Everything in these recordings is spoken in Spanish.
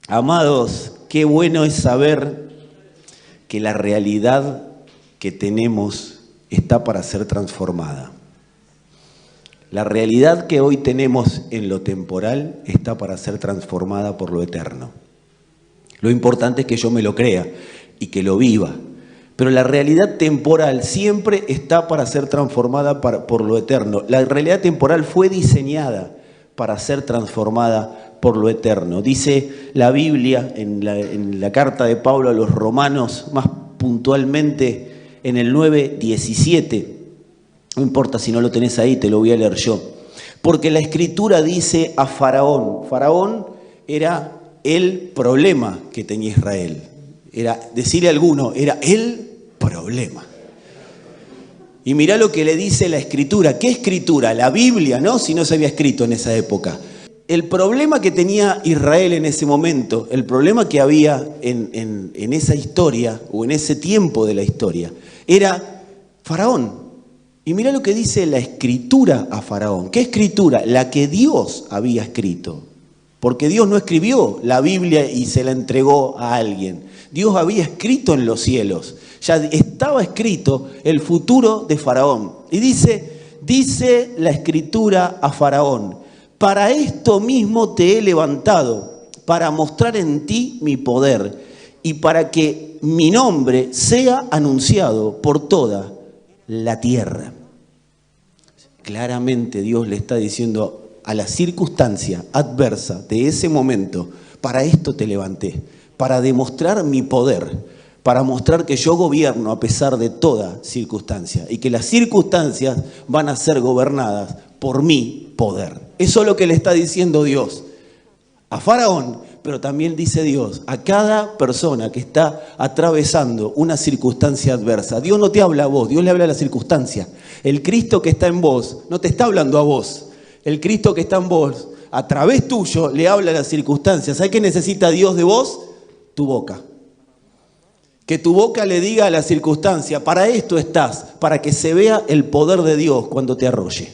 Amados, qué bueno es saber que la realidad que tenemos está para ser transformada. La realidad que hoy tenemos en lo temporal está para ser transformada por lo eterno. Lo importante es que yo me lo crea y que lo viva. Pero la realidad temporal siempre está para ser transformada por lo eterno. La realidad temporal fue diseñada para ser transformada por lo eterno. Dice la Biblia en la carta de Pablo a los romanos, más puntualmente en el 9:17. No importa si no lo tenés ahí, te lo voy a leer yo. Porque la Escritura dice a Faraón. Faraón era el problema que tenía Israel. Era, decirle a alguno, era el problema. Y mirá lo que le dice la Escritura. ¿Qué Escritura? La Biblia, ¿no? Si no se había escrito en esa época. El problema que tenía Israel en ese momento, el problema que había en esa historia, o en ese tiempo de la historia, era Faraón. Y mirá lo que dice la Escritura a Faraón. ¿Qué Escritura? La que Dios había escrito. Porque Dios no escribió la Biblia y se la entregó a alguien. Dios había escrito en los cielos. Ya estaba escrito el futuro de Faraón. Y dice la Escritura a Faraón: para esto mismo te he levantado, para mostrar en ti mi poder y para que mi nombre sea anunciado por toda la tierra. Claramente Dios le está diciendo a la circunstancia adversa de ese momento: para esto te levanté, para demostrar mi poder, para mostrar que yo gobierno a pesar de toda circunstancia y que las circunstancias van a ser gobernadas por mi poder. Eso es lo que le está diciendo Dios a Faraón, pero también dice Dios a cada persona que está atravesando una circunstancia adversa. Dios no te habla a vos, Dios le habla a la circunstancia. El Cristo que está en vos no te está hablando a vos. El Cristo que está en vos, a través tuyo, le habla a las circunstancias. ¿Sabes qué necesita Dios de vos? Tu boca. Que tu boca le diga a la circunstancia: para esto estás, para que se vea el poder de Dios cuando te arrolle.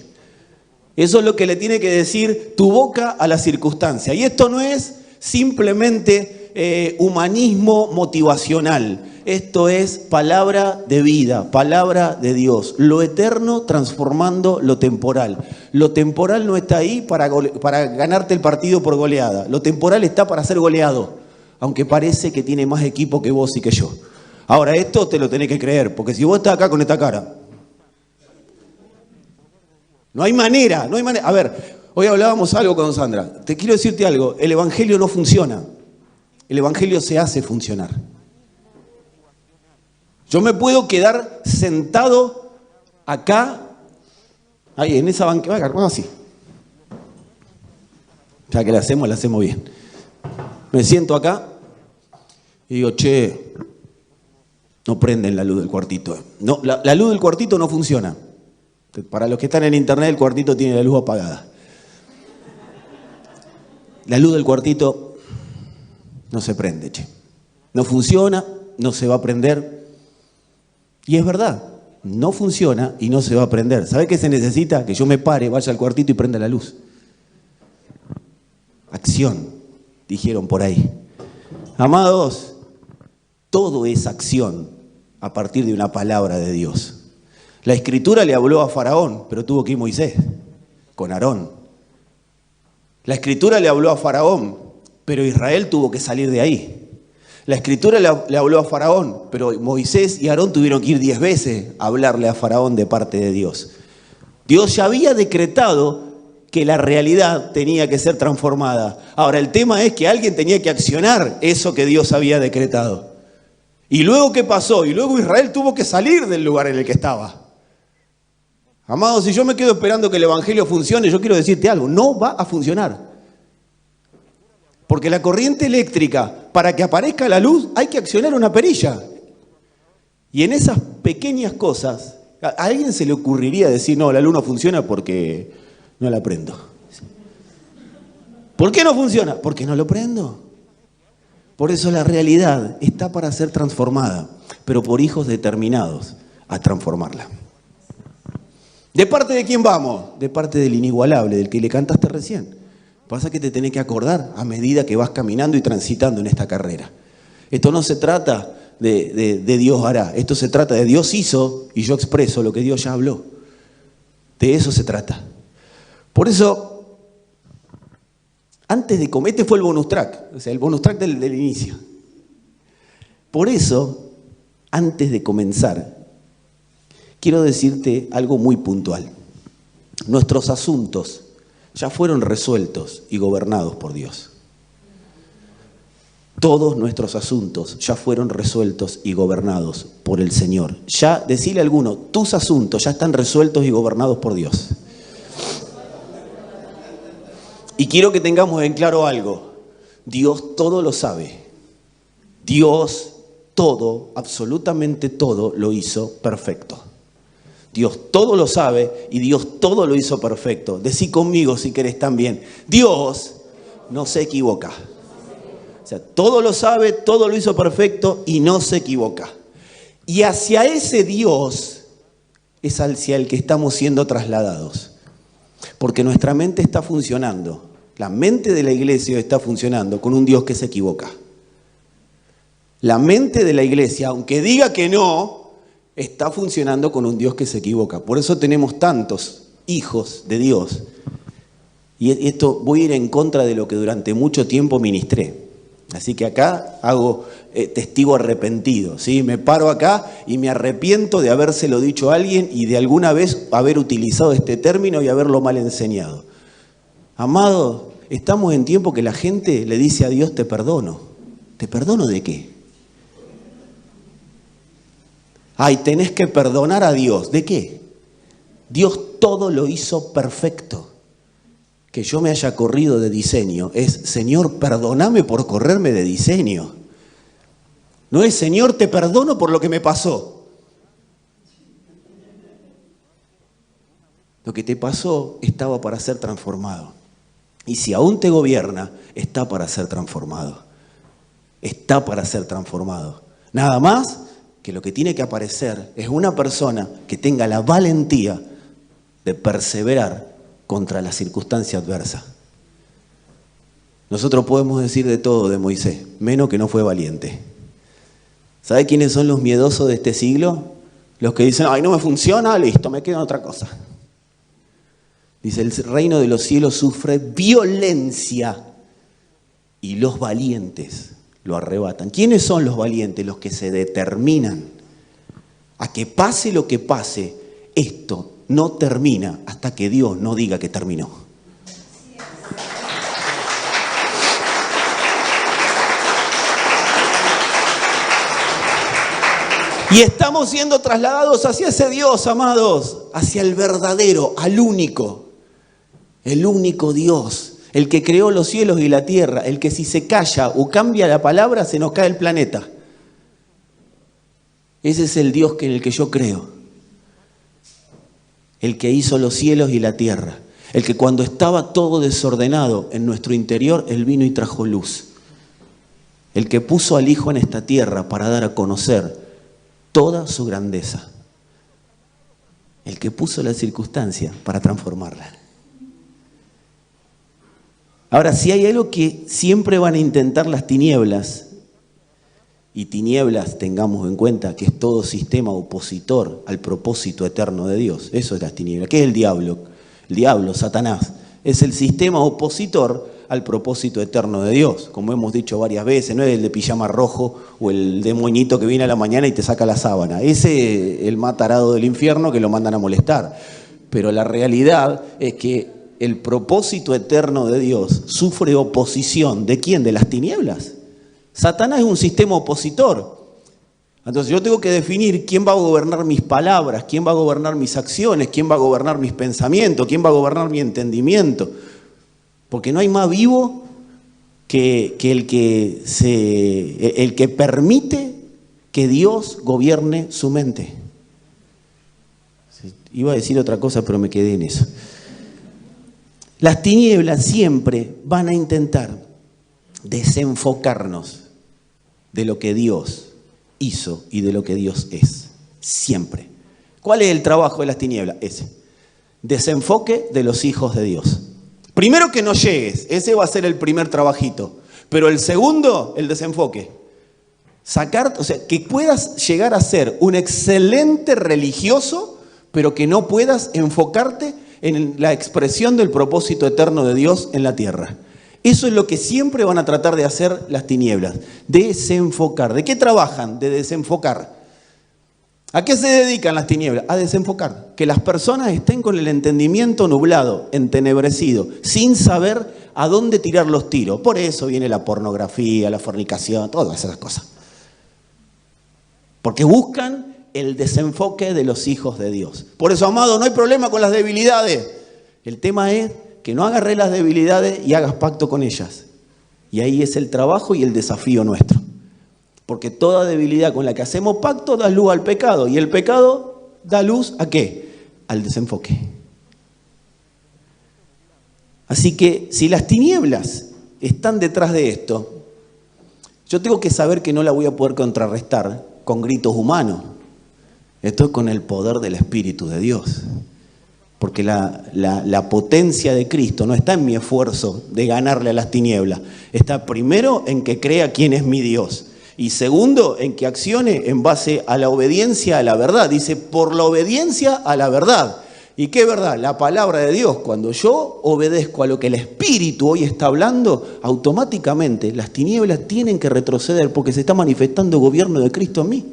Eso es lo que le tiene que decir tu boca a la circunstancia. Y esto no es simplemente humanismo motivacional. Esto es palabra de vida, palabra de Dios. Lo eterno transformando lo temporal. Lo temporal no está ahí para ganarte el partido por goleada. Lo temporal está para ser goleado, aunque parece que tiene más equipo que vos y que yo. Ahora, esto te lo tenés que creer, porque si vos estás acá con esta cara, no hay manera. A ver, hoy hablábamos algo con Sandra. Te quiero decirte algo, el Evangelio no funciona. El Evangelio se hace funcionar. Yo me puedo quedar sentado acá, ahí en esa banqueta, así. Ya que la hacemos bien. Me siento acá y digo: che, no prenden la luz del cuartito. No, la luz del cuartito no funciona. Para los que están en internet, el cuartito tiene la luz apagada. La luz del cuartito no se prende, che. No funciona, no se va a prender. Y es verdad, no funciona y no se va a prender. ¿Sabe qué se necesita? Que yo me pare, vaya al cuartito y prenda la luz. Acción, dijeron por ahí. Amados, todo es acción a partir de una palabra de Dios. La Escritura le habló a Faraón, pero tuvo que ir Moisés con Aarón. La Escritura le habló a Faraón, pero Israel tuvo que salir de ahí. La Escritura le habló a Faraón, pero Moisés y Aarón tuvieron que ir 10 veces a hablarle a Faraón de parte de Dios. Dios ya había decretado que la realidad tenía que ser transformada. Ahora, el tema es que alguien tenía que accionar eso que Dios había decretado. ¿Y luego qué pasó? Y luego Israel tuvo que salir del lugar en el que estaba. Amados, si yo me quedo esperando que el Evangelio funcione, yo quiero decirte algo: no va a funcionar. Porque la corriente eléctrica, para que aparezca la luz, hay que accionar una perilla. Y en esas pequeñas cosas, ¿a alguien se le ocurriría decir: no, la luz no funciona porque no la prendo? ¿Por qué no funciona? Porque no lo prendo. Por eso la realidad está para ser transformada, pero por hijos determinados a transformarla. ¿De parte de quién vamos? De parte del inigualable, del que le cantaste recién. Pasa que te tenés que acordar a medida que vas caminando y transitando en esta carrera. Esto no se trata de Dios hará, esto se trata de Dios hizo y yo expreso lo que Dios ya habló. De eso se trata. Por eso, antes de comer, este fue el bonus track, o sea, el bonus track del inicio. Por eso, antes de comenzar, quiero decirte algo muy puntual. Nuestros asuntos ya fueron resueltos y gobernados por Dios. Todos nuestros asuntos ya fueron resueltos y gobernados por el Señor. Ya, decile a alguno, tus asuntos ya están resueltos y gobernados por Dios. Y quiero que tengamos en claro algo. Dios todo lo sabe. Dios todo, absolutamente todo, lo hizo perfecto. Dios todo lo sabe y Dios todo lo hizo perfecto. Decí conmigo si querés también. Dios no se equivoca. O sea, todo lo sabe, todo lo hizo perfecto y no se equivoca. Y hacia ese Dios es hacia el que estamos siendo trasladados. Porque nuestra mente está funcionando. La mente de la iglesia está funcionando con un Dios que se equivoca. La mente de la iglesia, aunque diga que no, está funcionando con un Dios que se equivoca. Por eso tenemos tantos hijos de Dios. Y esto voy a ir en contra de lo que durante mucho tiempo ministré. Así que acá hago testigo arrepentido, ¿sí? Me paro acá y me arrepiento de habérselo dicho a alguien y de alguna vez haber utilizado este término y haberlo mal enseñado. Amado, estamos en tiempo que la gente le dice a Dios, te perdono. ¿Te perdono de qué? Ay, tenés que perdonar a Dios. ¿De qué? Dios todo lo hizo perfecto. Que yo me haya corrido de diseño es, Señor, perdóname por correrme de diseño. No es, Señor, te perdono por lo que me pasó. Lo que te pasó estaba para ser transformado. Y si aún te gobierna, está para ser transformado. Está para ser transformado. Nada más que lo que tiene que aparecer es una persona que tenga la valentía de perseverar contra la circunstancia adversa. Nosotros podemos decir de todo de Moisés, menos que no fue valiente. ¿Sabe quiénes son los miedosos de este siglo? Los que dicen, ay, no me funciona, listo, me queda en otra cosa. Dice, el reino de los cielos sufre violencia y los valientes lo arrebatan. ¿Quiénes son los valientes? Los que se determinan a que pase lo que pase, esto no termina hasta que Dios no diga que terminó. Y estamos siendo trasladados hacia ese Dios, amados, hacia el verdadero, al único, el único Dios, el que creó los cielos y la tierra, el que si se calla o cambia la palabra se nos cae el planeta. Ese es el Dios en el que yo creo. El que hizo los cielos y la tierra. El que cuando estaba todo desordenado en nuestro interior, Él vino y trajo luz. El que puso al Hijo en esta tierra para dar a conocer toda su grandeza. El que puso la circunstancia para transformarla. Ahora, si hay algo que siempre van a intentar las tinieblas, y tinieblas tengamos en cuenta que es todo sistema opositor al propósito eterno de Dios, eso es las tinieblas. ¿Qué es el diablo? El diablo, Satanás, es el sistema opositor al propósito eterno de Dios, como hemos dicho varias veces, no es el de pijama rojo o el de moñito que viene a la mañana y te saca la sábana, ese es el más tarado del infierno que lo mandan a molestar, pero la realidad es que el propósito eterno de Dios sufre oposición. ¿De quién? ¿De las tinieblas? Satanás es un sistema opositor. Entonces yo tengo que definir quién va a gobernar mis palabras, quién va a gobernar mis acciones, quién va a gobernar mis pensamientos, quién va a gobernar mi entendimiento. Porque no hay más vivo que el que permite que Dios gobierne su mente. Iba a decir otra cosa, pero me quedé en eso. Las tinieblas siempre van a intentar desenfocarnos de lo que Dios hizo y de lo que Dios es. Siempre. ¿Cuál es el trabajo de las tinieblas? Ese. Desenfoque de los hijos de Dios. Primero que no llegues, ese va a ser el primer trabajito. Pero el segundo, el desenfoque. Sacar, o sea, que puedas llegar a ser un excelente religioso, pero que no puedas enfocarte en la expresión del propósito eterno de Dios en la tierra. Eso es lo que siempre van a tratar de hacer las tinieblas, desenfocar. ¿De qué trabajan? De desenfocar. ¿A qué se dedican las tinieblas? A desenfocar. Que las personas estén con el entendimiento nublado, entenebrecido, sin saber a dónde tirar los tiros. Por eso viene la pornografía, la fornicación, todas esas cosas. Porque buscan el desenfoque de los hijos de Dios. Por eso, amado, no hay problema con las debilidades. El tema es que no agarres las debilidades y hagas pacto con ellas. Y ahí es el trabajo y el desafío nuestro. Porque toda debilidad con la que hacemos pacto da luz al pecado. Y el pecado da luz ¿a qué? Al desenfoque. Así que si las tinieblas están detrás de esto, yo tengo que saber que no la voy a poder contrarrestar con gritos humanos. Esto es con el poder del Espíritu de Dios. Porque la potencia de Cristo no está en mi esfuerzo de ganarle a las tinieblas. Está primero en que crea quién es mi Dios. Y segundo, en que accione en base a la obediencia a la verdad. Dice, por la obediencia a la verdad. ¿Y qué verdad? La palabra de Dios. Cuando yo obedezco a lo que el Espíritu hoy está hablando, automáticamente las tinieblas tienen que retroceder porque se está manifestando el gobierno de Cristo en mí.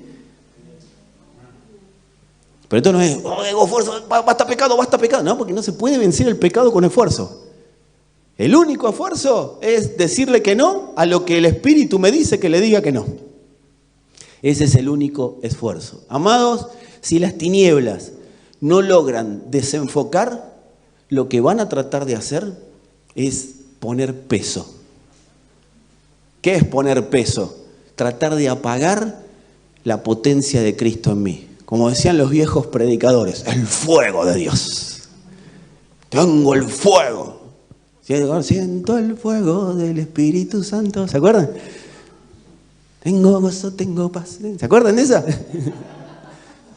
Pero esto no es, oh, esfuerzo, basta pecado, basta pecado. No, porque no se puede vencer el pecado con esfuerzo. El único esfuerzo es decirle que no a lo que el Espíritu me dice que le diga que no. Ese es el único esfuerzo. Amados, si las tinieblas no logran desenfocar, lo que van a tratar de hacer es poner peso. ¿Qué es poner peso? Tratar de apagar la potencia de Cristo en mí. Como decían los viejos predicadores, el fuego de Dios. Tengo el fuego. Siento el fuego del Espíritu Santo. ¿Se acuerdan? Tengo gozo, tengo paz. ¿Se acuerdan de esa?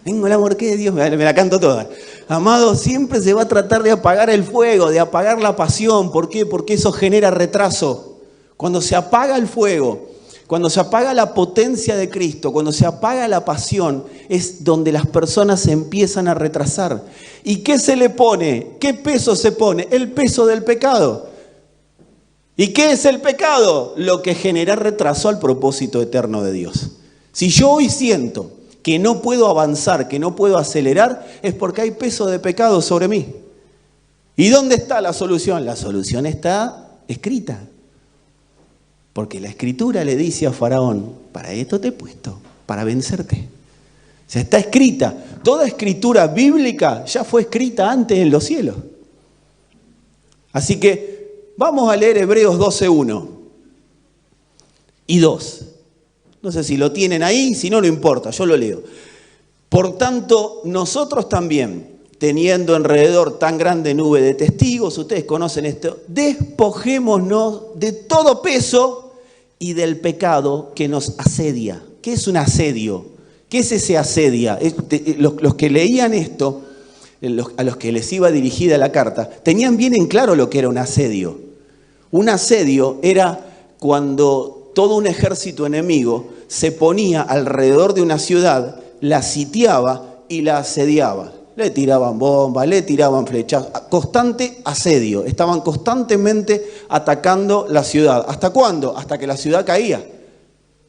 Tengo el amor que Dios, me la canto toda. Amado, siempre se va a tratar de apagar el fuego, de apagar la pasión. ¿Por qué? Porque eso genera retraso. Cuando se apaga el fuego, cuando se apaga la potencia de Cristo, cuando se apaga la pasión, es donde las personas se empiezan a retrasar. ¿Y qué se le pone? ¿Qué peso se pone? El peso del pecado. ¿Y qué es el pecado? Lo que genera retraso al propósito eterno de Dios. Si yo hoy siento que no puedo avanzar, que no puedo acelerar, es porque hay peso de pecado sobre mí. ¿Y dónde está la solución? La solución está escrita. Porque la Escritura le dice a Faraón, para esto te he puesto, para vencerte. O sea, está escrita. Toda escritura bíblica ya fue escrita antes en los cielos. Así que vamos a leer Hebreos 12:1 y 2. No sé si lo tienen ahí, si no, no importa, yo lo leo. Por tanto, nosotros también, teniendo alrededor tan grande nube de testigos, ustedes conocen esto, despojémonos de todo peso y del pecado que nos asedia. ¿Qué es un asedio? ¿Qué es ese asedia? Los que leían esto, a los que les iba dirigida la carta, tenían bien en claro lo que era un asedio. Un asedio era cuando todo un ejército enemigo se ponía alrededor de una ciudad, la sitiaba y la asediaba. Le tiraban bombas, le tiraban flechas, constante asedio. Estaban constantemente atacando la ciudad. ¿Hasta cuándo? Hasta que la ciudad caía.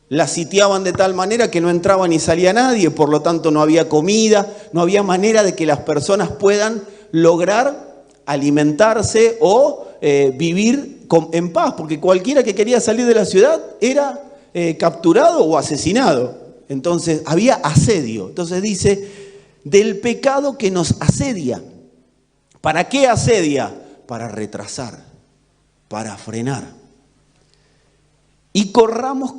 La sitiaban de tal manera que no entraba ni salía nadie, por lo tanto no había comida, no había manera de que las personas puedan lograr alimentarse o vivir en paz, porque cualquiera que quería salir de la ciudad era capturado o asesinado. Entonces había asedio. Entonces dice, del pecado que nos asedia. ¿Para qué asedia? Para retrasar, para frenar. Y corramos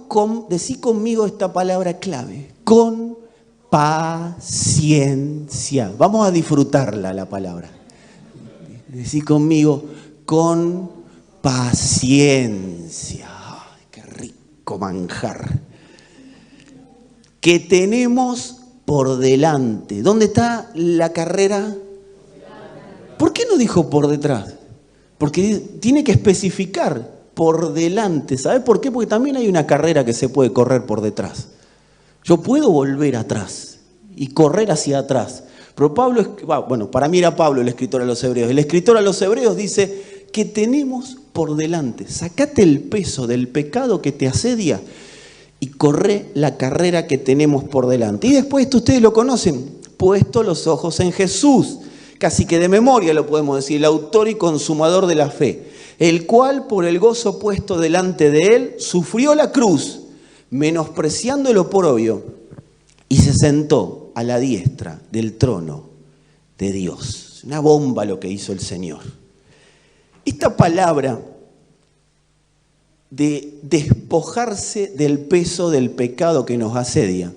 decí conmigo esta palabra clave, con paciencia. Vamos a disfrutarla la palabra. Decí conmigo, con paciencia. Ay, qué rico manjar. Que tenemos por delante. ¿Dónde está la carrera? ¿Por qué no dijo por detrás? Porque tiene que especificar por delante. ¿Sabes por qué? Porque también hay una carrera que se puede correr por detrás. Yo puedo volver atrás y correr hacia atrás. Pero Pablo, bueno, para mí era Pablo el escritor a los hebreos. El escritor a los hebreos dice que tenemos por delante. Sacate el peso del pecado que te asedia y corre la carrera que tenemos por delante. Y después esto ustedes lo conocen, puesto los ojos en Jesús. Casi que de memoria lo podemos decir, el autor y consumador de la fe, el cual por el gozo puesto delante de él sufrió la cruz, menospreciando el oprobio, y se sentó a la diestra del trono de Dios. Una bomba lo que hizo el Señor. Esta palabra de despojarse del peso del pecado que nos asedia,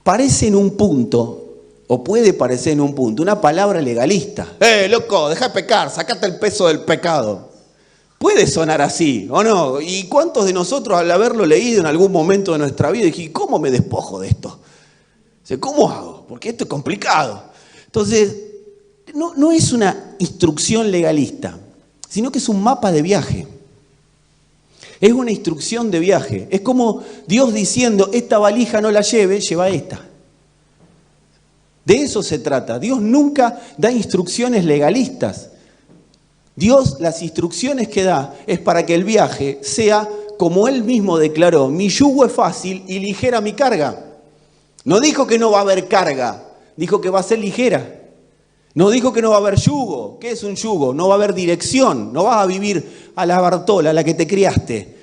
parece en un punto, o puede parecer en un punto, una palabra legalista. Loco, deja de pecar, sacate el peso del pecado. Puede sonar así, ¿o no? ¿Y cuántos de nosotros al haberlo leído en algún momento de nuestra vida dijimos, ¿cómo me despojo de esto? ¿Cómo hago? Porque esto es complicado. Entonces, no es una instrucción legalista, sino que es un mapa de viaje. Es una instrucción de viaje. Es como Dios diciendo, esta valija no la lleve, lleva esta. De eso se trata. Dios nunca da instrucciones legalistas. Dios, las instrucciones que da es para que el viaje sea, como Él mismo declaró, mi yugo es fácil y ligera mi carga. No dijo que no va a haber carga, dijo que va a ser ligera. No dijo que no va a haber yugo. ¿Qué es un yugo? No va a haber dirección. No vas a vivir a la Bartola, a la que te criaste.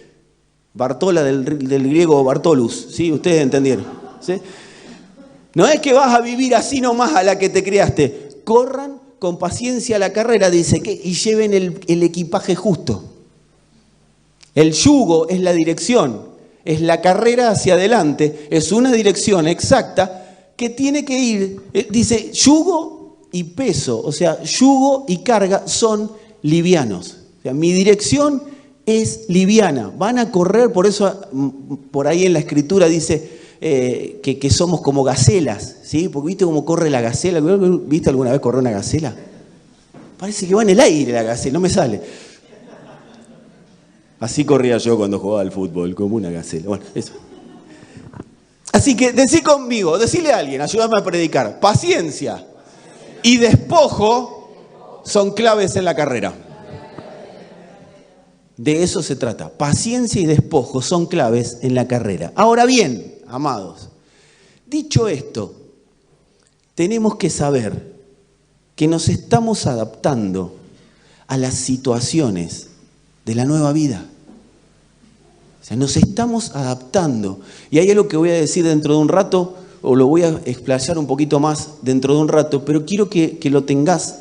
Bartola del griego Bartolus, ¿sí? Ustedes entendieron, ¿sí? No es que vas a vivir así nomás a la que te criaste. Corran con paciencia la carrera, dice, y lleven el equipaje justo. El yugo es la dirección, es la carrera hacia adelante, es una dirección exacta que tiene que ir, dice, yugo y peso, o sea, yugo y carga son livianos. O sea, mi dirección es liviana, van a correr, por eso por ahí en la escritura dice que somos como gacelas, ¿sí? Porque ¿viste cómo corre la gacela? ¿Viste alguna vez correr una gacela? Parece que va en el aire la gacela, no me sale. Así corría yo cuando jugaba al fútbol, como una gacela. Bueno, eso. Así que decí conmigo, decile a alguien, ayúdame a predicar. Paciencia y despojo son claves en la carrera. De eso se trata. Paciencia y despojo son claves en la carrera. Ahora bien, amados, dicho esto, tenemos que saber que nos estamos adaptando a las situaciones de la nueva vida. O sea, nos estamos adaptando. Y hay algo que voy a decir dentro de un rato, o lo voy a explayar un poquito más dentro de un rato, pero quiero que lo tengas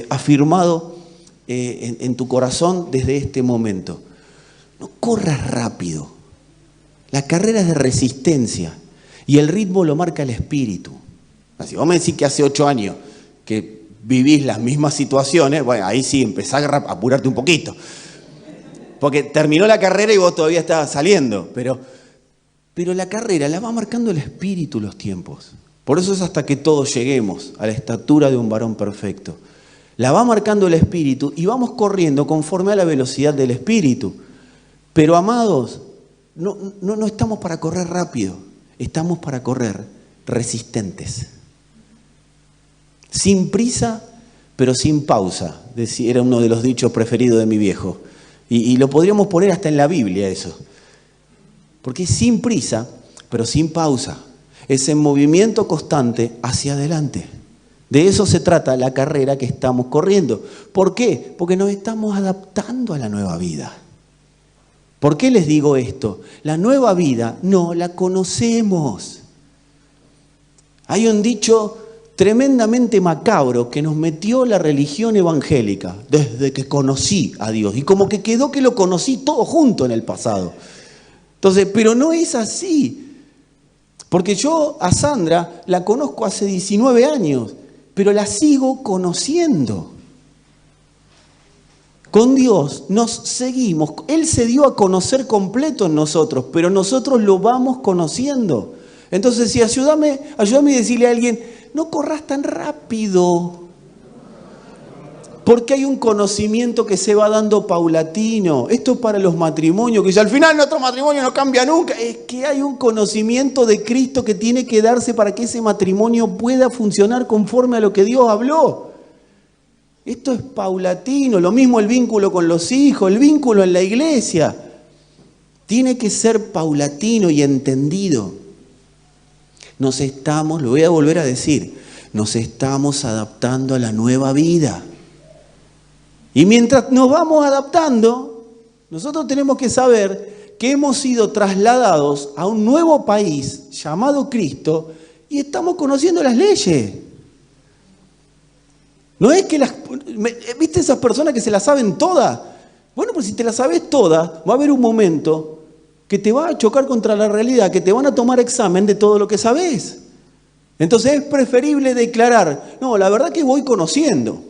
afirmado en tu corazón desde este momento. No corras rápido. La carrera es de resistencia y el ritmo lo marca el espíritu. Así, vos me decís que hace 8 años que vivís las mismas situaciones, bueno, ahí sí empezás a apurarte un poquito. Porque terminó la carrera y vos todavía estás saliendo, pero la carrera la va marcando el espíritu los tiempos. Por eso es hasta que todos lleguemos a la estatura de un varón perfecto. La va marcando el espíritu y vamos corriendo conforme a la velocidad del espíritu. Pero amados, no estamos para correr rápido, estamos para correr resistentes. Sin prisa, pero sin pausa. Era uno de los dichos preferidos de mi viejo. Y lo podríamos poner hasta en la Biblia eso. Porque es sin prisa, pero sin pausa. Es en movimiento constante hacia adelante. De eso se trata la carrera que estamos corriendo. ¿Por qué? Porque nos estamos adaptando a la nueva vida. ¿Por qué les digo esto? La nueva vida no la conocemos. Hay un dicho tremendamente macabro que nos metió la religión evangélica desde que conocí a Dios. Y como que quedó que lo conocí todo junto en el pasado. Entonces, pero no es así. Porque yo a Sandra la conozco hace 19 años, pero la sigo conociendo. Con Dios nos seguimos. Él se dio a conocer completo en nosotros, pero nosotros lo vamos conociendo. Entonces, si ayúdame a decirle a alguien, no corras tan rápido. Porque hay un conocimiento que se va dando paulatino. Esto es para los matrimonios, que si al final nuestro matrimonio no cambia nunca. Es que hay un conocimiento de Cristo que tiene que darse para que ese matrimonio pueda funcionar conforme a lo que Dios habló. Esto es paulatino. Lo mismo el vínculo con los hijos, el vínculo en la iglesia. Tiene que ser paulatino y entendido. Lo voy a volver a decir, nos estamos adaptando a la nueva vida. Y mientras nos vamos adaptando, nosotros tenemos que saber que hemos sido trasladados a un nuevo país llamado Cristo y estamos conociendo las leyes. No es que ¿viste esas personas que se las saben todas? Bueno, pues si te las sabes todas, va a haber un momento que te va a chocar contra la realidad, que te van a tomar examen de todo lo que sabes. Entonces es preferible declarar, no, la verdad que voy conociendo.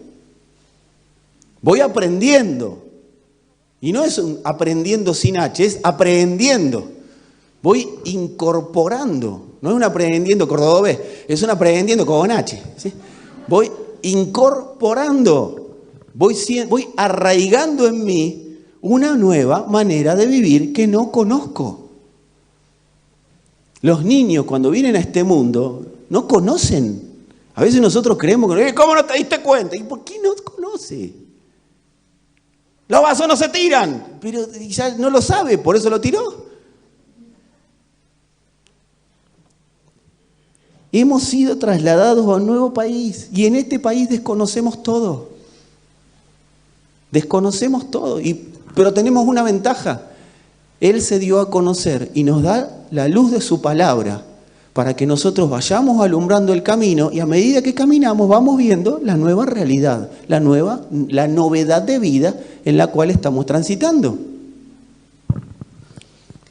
Voy aprendiendo. Y no es un aprendiendo sin H, es aprendiendo. Voy incorporando. No es un aprendiendo cordobés, es un aprendiendo con H. ¿Sí? Voy incorporando. Voy arraigando en mí una nueva manera de vivir que no conozco. Los niños cuando vienen a este mundo no conocen. A veces nosotros creemos que, ¿cómo no te diste cuenta? ¿Y por qué no conoce? Los vasos no se tiran, pero ya no lo sabe, por eso lo tiró. Hemos sido trasladados a un nuevo país y en este país desconocemos todo. Desconocemos todo, pero tenemos una ventaja. Él se dio a conocer y nos da la luz de su palabra para que nosotros vayamos alumbrando el camino y a medida que caminamos vamos viendo la nueva realidad, la novedad de vida en la cual estamos transitando. Lo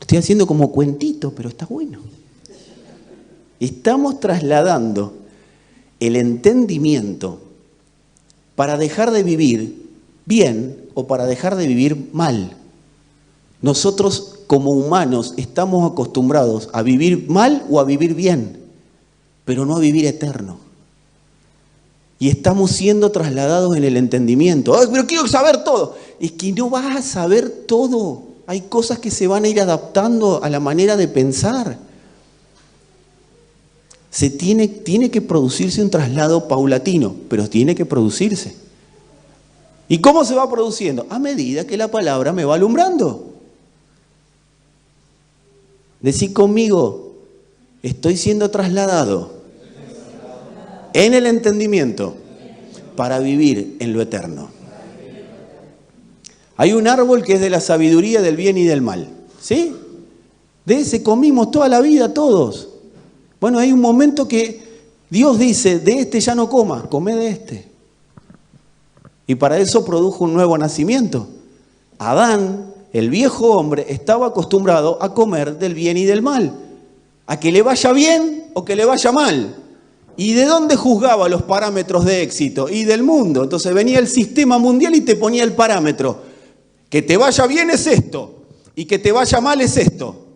estoy haciendo como cuentito, pero está bueno. Estamos trasladando el entendimiento para dejar de vivir bien o para dejar de vivir mal. Nosotros como humanos estamos acostumbrados a vivir mal o a vivir bien, pero no a vivir eterno. Y estamos siendo trasladados en el entendimiento. ¡Ay, pero quiero saber todo! Es que no vas a saber todo. Hay cosas que se van a ir adaptando a la manera de pensar. Tiene que producirse un traslado paulatino, pero tiene que producirse. ¿Y cómo se va produciendo? A medida que la palabra me va alumbrando. Decí conmigo, estoy siendo trasladado en el entendimiento para vivir en lo eterno. Hay un árbol que es de la sabiduría del bien y del mal, ¿sí? De ese comimos toda la vida todos. Bueno, hay un momento que Dios dice, de este ya no comas, come de este. Y para eso produjo un nuevo nacimiento. Adán, el viejo hombre, estaba acostumbrado a comer del bien y del mal. A que le vaya bien o que le vaya mal. ¿Y de dónde juzgaba los parámetros de éxito? Y del mundo. Entonces venía el sistema mundial y te ponía el parámetro. Que te vaya bien es esto. Y que te vaya mal es esto.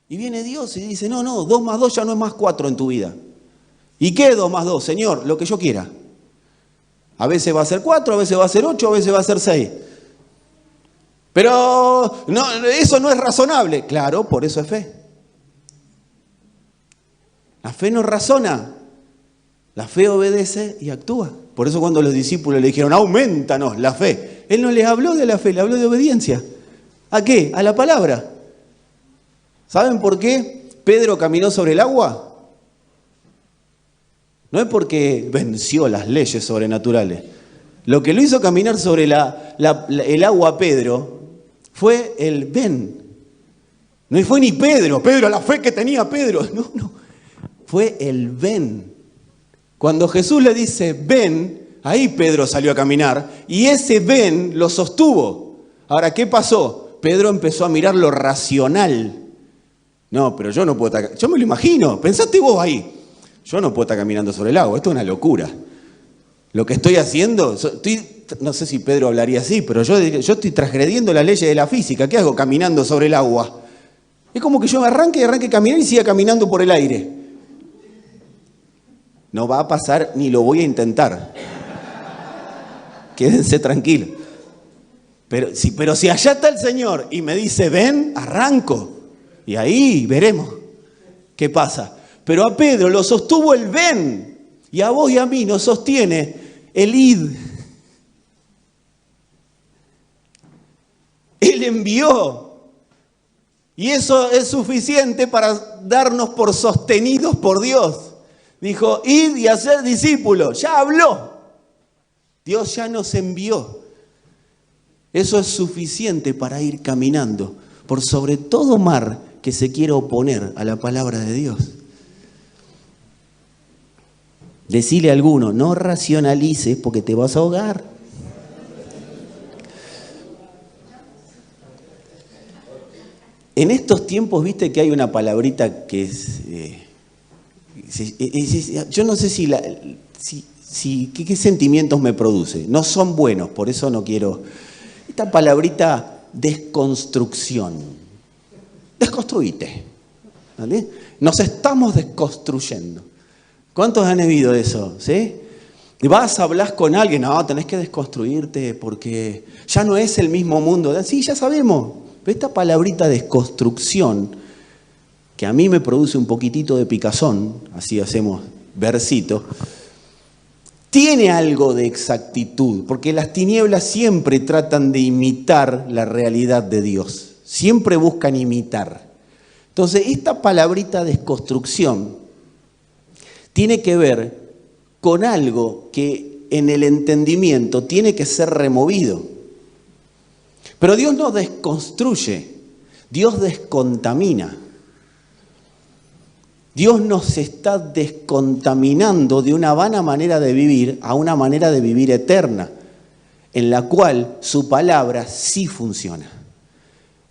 Y viene Dios y dice, no, 2 más 2 ya no es más 4 en tu vida. ¿Y qué 2 más 2? Señor, lo que yo quiera. A veces va a ser 4, a veces va a ser 8, a veces va a ser 6. Pero no, eso no es razonable. Claro, por eso es fe. La fe no razona. La fe obedece y actúa. Por eso cuando los discípulos le dijeron, aumentanos la fe. Él no les habló de la fe, le habló de obediencia. ¿A qué? A la palabra. ¿Saben por qué Pedro caminó sobre el agua? No es porque venció las leyes sobrenaturales. Lo que lo hizo caminar sobre el agua a Pedro fue el ven. No fue ni Pedro, la fe que tenía Pedro. No. Fue el ven. Cuando Jesús le dice ven, ahí Pedro salió a caminar y ese ven lo sostuvo. Ahora, ¿qué pasó? Pedro empezó a mirar lo racional. No, pero yo no puedo estar... Yo me lo imagino, pensaste vos ahí. Yo no puedo estar caminando sobre el agua, esto es una locura. Lo que estoy haciendo, no sé si Pedro hablaría así, pero yo estoy transgrediendo las leyes de la física. ¿Qué hago caminando sobre el agua? Es como que yo me arranque a caminar y siga caminando por el aire. No va a pasar ni lo voy a intentar. quédense tranquilos. Pero si allá está el Señor y me dice, ven, arranco. Y ahí veremos qué pasa. Pero a Pedro lo sostuvo el ven. Y a vos y a mí nos sostiene el id. Él envió. Y eso es suficiente para darnos por sostenidos por Dios. Dijo, id y hacer discípulos. Ya habló. Dios ya nos envió. Eso es suficiente para ir caminando por sobre todo mar que se quiera oponer a la palabra de Dios. Decile a alguno, no racionalices porque te vas a ahogar. En estos tiempos, viste que hay una palabrita que es... yo no sé qué sentimientos me produce. No son buenos, por eso no quiero... Esta palabrita desconstrucción. Desconstruite. ¿Vale? Nos estamos desconstruyendo. ¿Cuántos han vivido eso? ¿Sí? Vas, hablas con alguien, no, tenés que desconstruirte porque ya no es el mismo mundo. Sí, ya sabemos. Pero esta palabrita desconstrucción, que a mí me produce un poquitito de picazón, así hacemos versito, tiene algo de exactitud, porque las tinieblas siempre tratan de imitar la realidad de Dios, siempre buscan imitar. Entonces, esta palabrita desconstrucción tiene que ver con algo que en el entendimiento tiene que ser removido. Pero Dios no desconstruye, Dios descontamina. Dios nos está descontaminando de una vana manera de vivir a una manera de vivir eterna, en la cual su palabra sí funciona,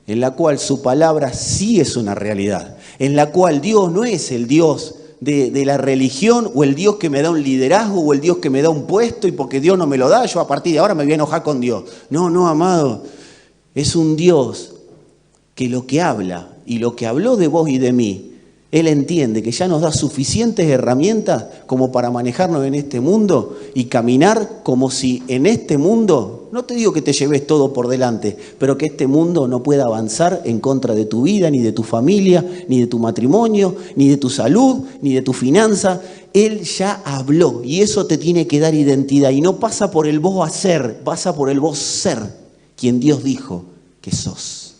en la cual su palabra sí es una realidad, en la cual Dios no es el Dios de la religión o el Dios que me da un liderazgo o el Dios que me da un puesto y porque Dios no me lo da, yo a partir de ahora me voy a enojar con Dios. No, amado, es un Dios que lo que habla y lo que habló de vos y de mí, Él entiende que ya nos da suficientes herramientas como para manejarnos en este mundo y caminar como si en este mundo, no te digo que te lleves todo por delante, pero que este mundo no pueda avanzar en contra de tu vida, ni de tu familia, ni de tu matrimonio, ni de tu salud, ni de tu finanza. Él ya habló y eso te tiene que dar identidad y no pasa por el vos hacer, pasa por el vos ser, quien Dios dijo que sos.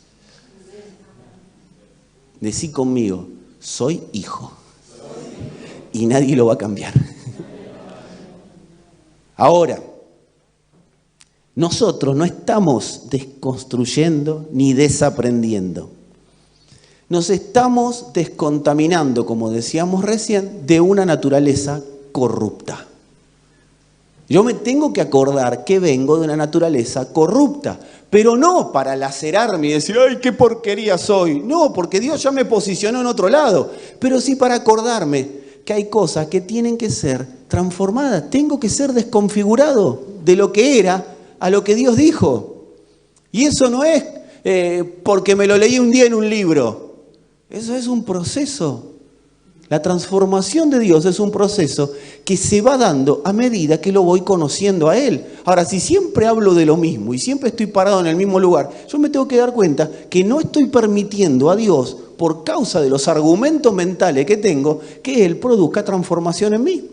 Decí conmigo, soy hijo. Y nadie lo va a cambiar. Ahora, nosotros no estamos desconstruyendo ni desaprendiendo. Nos estamos descontaminando, como decíamos recién, de una naturaleza corrupta. Yo me tengo que acordar que vengo de una naturaleza corrupta, pero no para lacerarme y decir, ¡ay, qué porquería soy! No, porque Dios ya me posicionó en otro lado, pero sí para acordarme que hay cosas que tienen que ser transformadas. Tengo que ser desconfigurado de lo que era a lo que Dios dijo. Y eso no es porque me lo leí un día en un libro. Eso es un proceso. La transformación de Dios es un proceso que se va dando a medida que lo voy conociendo a Él. Ahora, si siempre hablo de lo mismo y siempre estoy parado en el mismo lugar, yo me tengo que dar cuenta que no estoy permitiendo a Dios, por causa de los argumentos mentales que tengo, que Él produzca transformación en mí.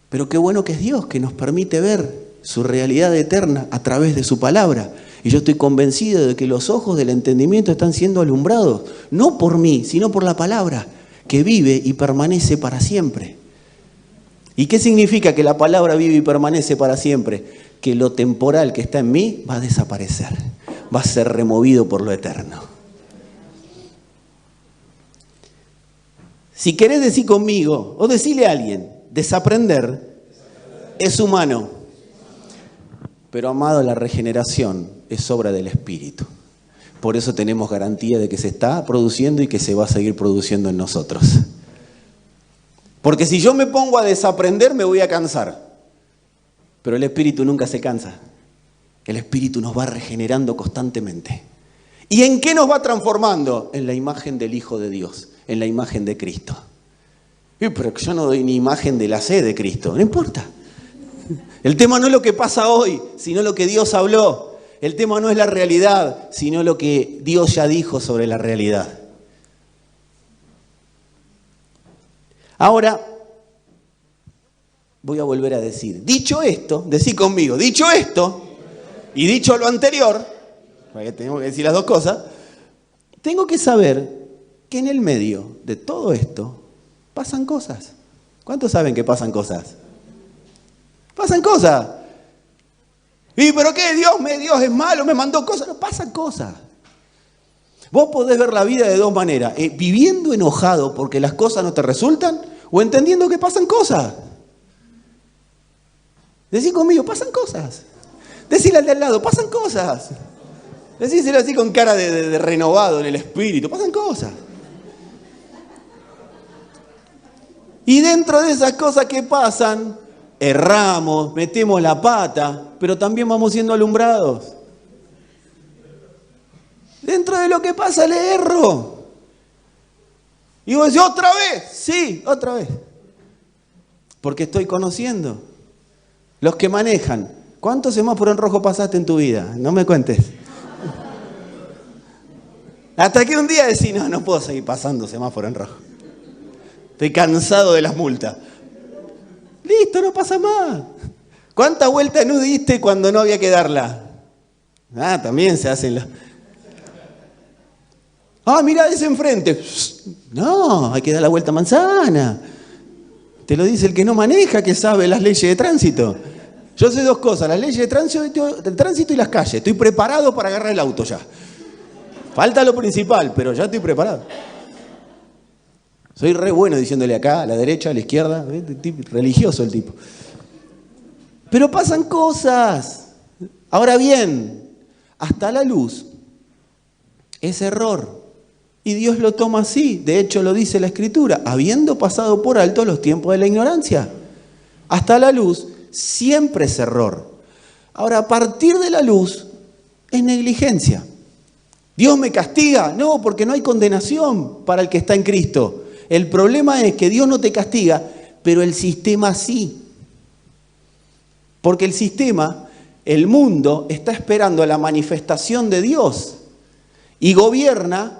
Pero qué bueno que es Dios, que nos permite ver su realidad eterna a través de su palabra. Y yo estoy convencido de que los ojos del entendimiento están siendo alumbrados, no por mí, sino por la palabra, que vive y permanece para siempre. ¿Y qué significa que la palabra vive y permanece para siempre? Que lo temporal que está en mí va a desaparecer, va a ser removido por lo eterno. Si querés decir conmigo, o decirle a alguien, desaprender es humano. Pero, amado, la regeneración es obra del Espíritu. Por eso tenemos garantía de que se está produciendo y que se va a seguir produciendo en nosotros. Porque si yo me pongo a desaprender, me voy a cansar. Pero el Espíritu nunca se cansa. El Espíritu nos va regenerando constantemente. ¿Y en qué nos va transformando? En la imagen del Hijo de Dios, en la imagen de Cristo. Pero yo no doy ni imagen de la sed de Cristo, no importa. El tema no es lo que pasa hoy, sino lo que Dios habló. El tema no es la realidad, sino lo que Dios ya dijo sobre la realidad. Ahora, voy a volver a decir, dicho esto, decí conmigo, dicho esto, y dicho lo anterior, porque tenemos que decir las dos cosas, tengo que saber que en el medio de todo esto pasan cosas. ¿Cuántos saben que pasan cosas? Pasan cosas. ¿Y pero qué? Dios es malo, me mandó cosas. No, pasan cosas. Vos podés ver la vida de dos maneras. Viviendo enojado porque las cosas no te resultan o entendiendo que pasan cosas. Decí conmigo, pasan cosas. Decile al de al lado, pasan cosas. Decíselo así con cara de renovado en el espíritu, pasan cosas. Y dentro de esas cosas que pasan, erramos, metemos la pata, pero también vamos siendo alumbrados. Dentro de lo que pasa le erro. Y vos decís, ¿otra vez? Sí, otra vez. Porque estoy conociendo. Los que manejan, ¿cuántos semáforos en rojo pasaste en tu vida? No me cuentes. Hasta que un día decís, no puedo seguir pasando semáforo en rojo. Estoy cansado de las multas. Listo, no pasa más. ¿Cuántas vueltas no diste cuando no había que darla? También se hacen los... mirá ese enfrente. No, hay que dar la vuelta a manzana. Te lo dice el que no maneja, que sabe las leyes de tránsito. Yo sé dos cosas, las leyes de tránsito y las calles. Estoy preparado para agarrar el auto ya. Falta lo principal, pero ya estoy preparado. Soy re bueno diciéndole acá, a la derecha, a la izquierda. Religioso el tipo. Pero pasan cosas. Ahora bien, hasta la luz es error. Y Dios lo toma así. De hecho, lo dice la Escritura, habiendo pasado por alto los tiempos de la ignorancia. Hasta la luz siempre es error. Ahora, a partir de la luz es negligencia. ¿Dios me castiga? No, porque no hay condenación para el que está en Cristo. El problema es que Dios no te castiga, pero el sistema sí. Porque el sistema, el mundo, está esperando a la manifestación de Dios. Y gobierna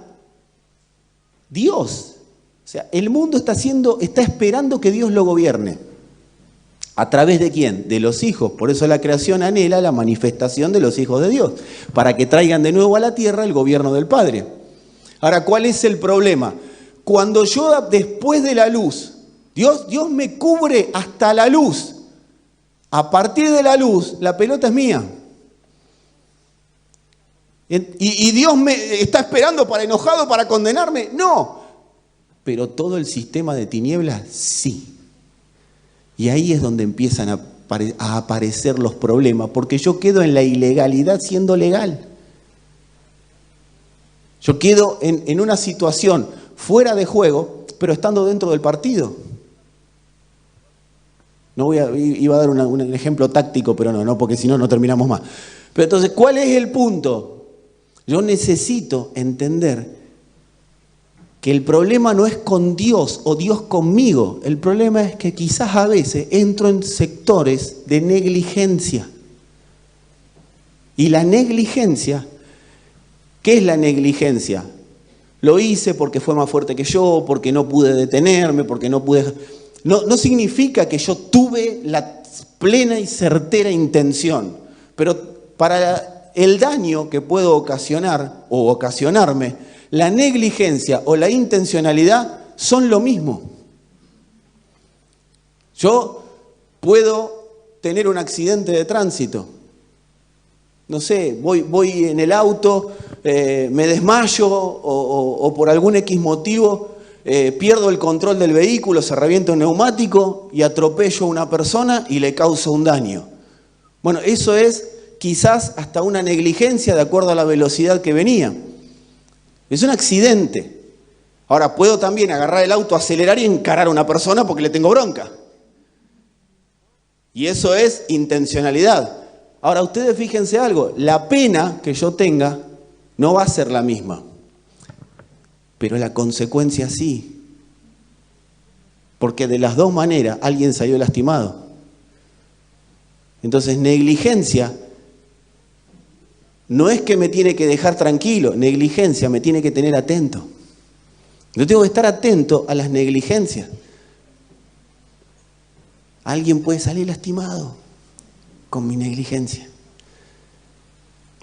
Dios. O sea, el mundo está esperando que Dios lo gobierne. ¿A través de quién? De los hijos. Por eso la creación anhela la manifestación de los hijos de Dios, para que traigan de nuevo a la tierra el gobierno del Padre. Ahora, ¿cuál es el problema? Cuando yo, después de la luz, Dios me cubre hasta la luz. A partir de la luz, la pelota es mía. ¿Y Dios me está esperando enojado para condenarme? No. Pero todo el sistema de tinieblas, sí. Y ahí es donde empiezan a aparecer los problemas, porque yo quedo en la ilegalidad siendo legal. Yo quedo en una situación fuera de juego, pero estando dentro del partido. Iba a dar un ejemplo táctico, pero no, porque si no, no terminamos más. Pero entonces, ¿cuál es el punto? Yo necesito entender que el problema no es con Dios o Dios conmigo. El problema es que quizás a veces entro en sectores de negligencia. Y la negligencia, ¿qué es la negligencia? Lo hice porque fue más fuerte que yo, porque no pude detenerme, porque no pude... No significa que yo tuve la plena y certera intención, pero para el daño que puedo ocasionar o ocasionarme, la negligencia o la intencionalidad son lo mismo. Yo puedo tener un accidente de tránsito. No sé, voy en el auto, me desmayo o por algún X motivo pierdo el control del vehículo, se revienta un neumático y atropello a una persona y le causo un daño. Bueno, eso es quizás hasta una negligencia de acuerdo a la velocidad que venía. Es un accidente. Ahora, puedo también agarrar el auto, acelerar y encarar a una persona porque le tengo bronca. Y eso es intencionalidad. Ahora, ustedes fíjense algo, la pena que yo tenga no va a ser la misma. Pero la consecuencia sí. Porque de las dos maneras alguien salió lastimado. Entonces, negligencia no es que me tiene que dejar tranquilo, negligencia me tiene que tener atento. Yo tengo que estar atento a las negligencias. Alguien puede salir lastimado con mi negligencia.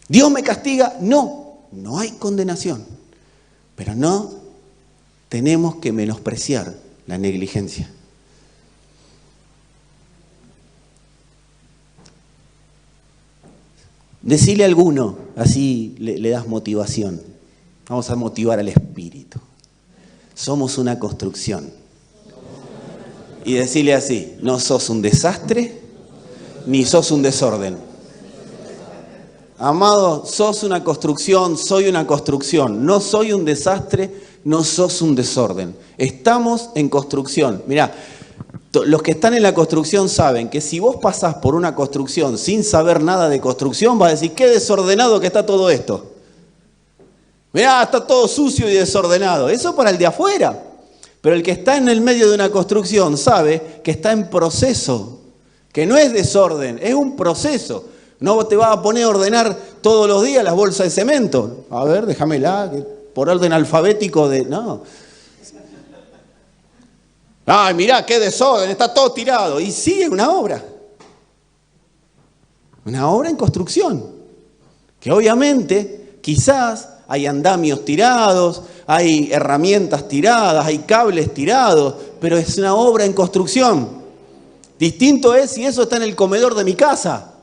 ¿Dios me castiga? No, no hay condenación. Pero no tenemos que menospreciar la negligencia. Decile a alguno, así le das motivación. Vamos a motivar al espíritu. Somos una construcción. Y decirle así, no sos un desastre, ni sos un desorden. Amado, sos una construcción, soy una construcción. No soy un desastre, no sos un desorden. Estamos en construcción. Mirá, los que están en la construcción saben que si vos pasás por una construcción sin saber nada de construcción, vas a decir, qué desordenado que está todo esto. Mirá, está todo sucio y desordenado. Eso para el de afuera. Pero el que está en el medio de una construcción sabe que está en proceso, que no es desorden, es un proceso. No te vas a poner a ordenar todos los días las bolsas de cemento. A ver, déjamela, por orden alfabético de... No. Ay, mirá, qué desorden, está todo tirado. Y sigue una obra. Una obra en construcción. Que obviamente, quizás hay andamios tirados, hay herramientas tiradas, hay cables tirados, pero es una obra en construcción. Distinto es si eso está en el comedor de mi casa.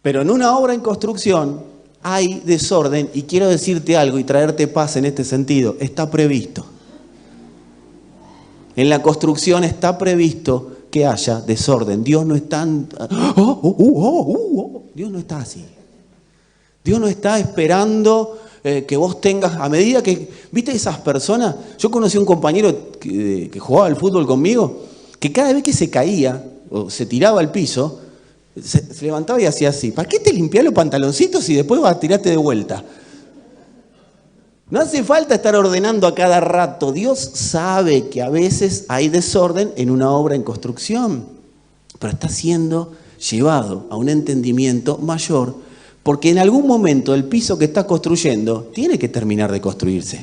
Pero en una obra en construcción hay desorden, y quiero decirte algo y traerte paz en este sentido, está previsto. En la construcción está previsto que haya desorden. Dios no está... Dios no está así. Dios no está esperando que vos tengas, a medida que... ¿Viste esas personas? Yo conocí a un compañero que jugaba al fútbol conmigo, que cada vez que se caía o se tiraba al piso, se levantaba y hacía así. ¿Para qué te limpiás los pantaloncitos y después vas a tirarte de vuelta? No hace falta estar ordenando a cada rato. Dios sabe que a veces hay desorden en una obra en construcción, pero está siendo llevado a un entendimiento mayor, porque en algún momento el piso que está construyendo tiene que terminar de construirse.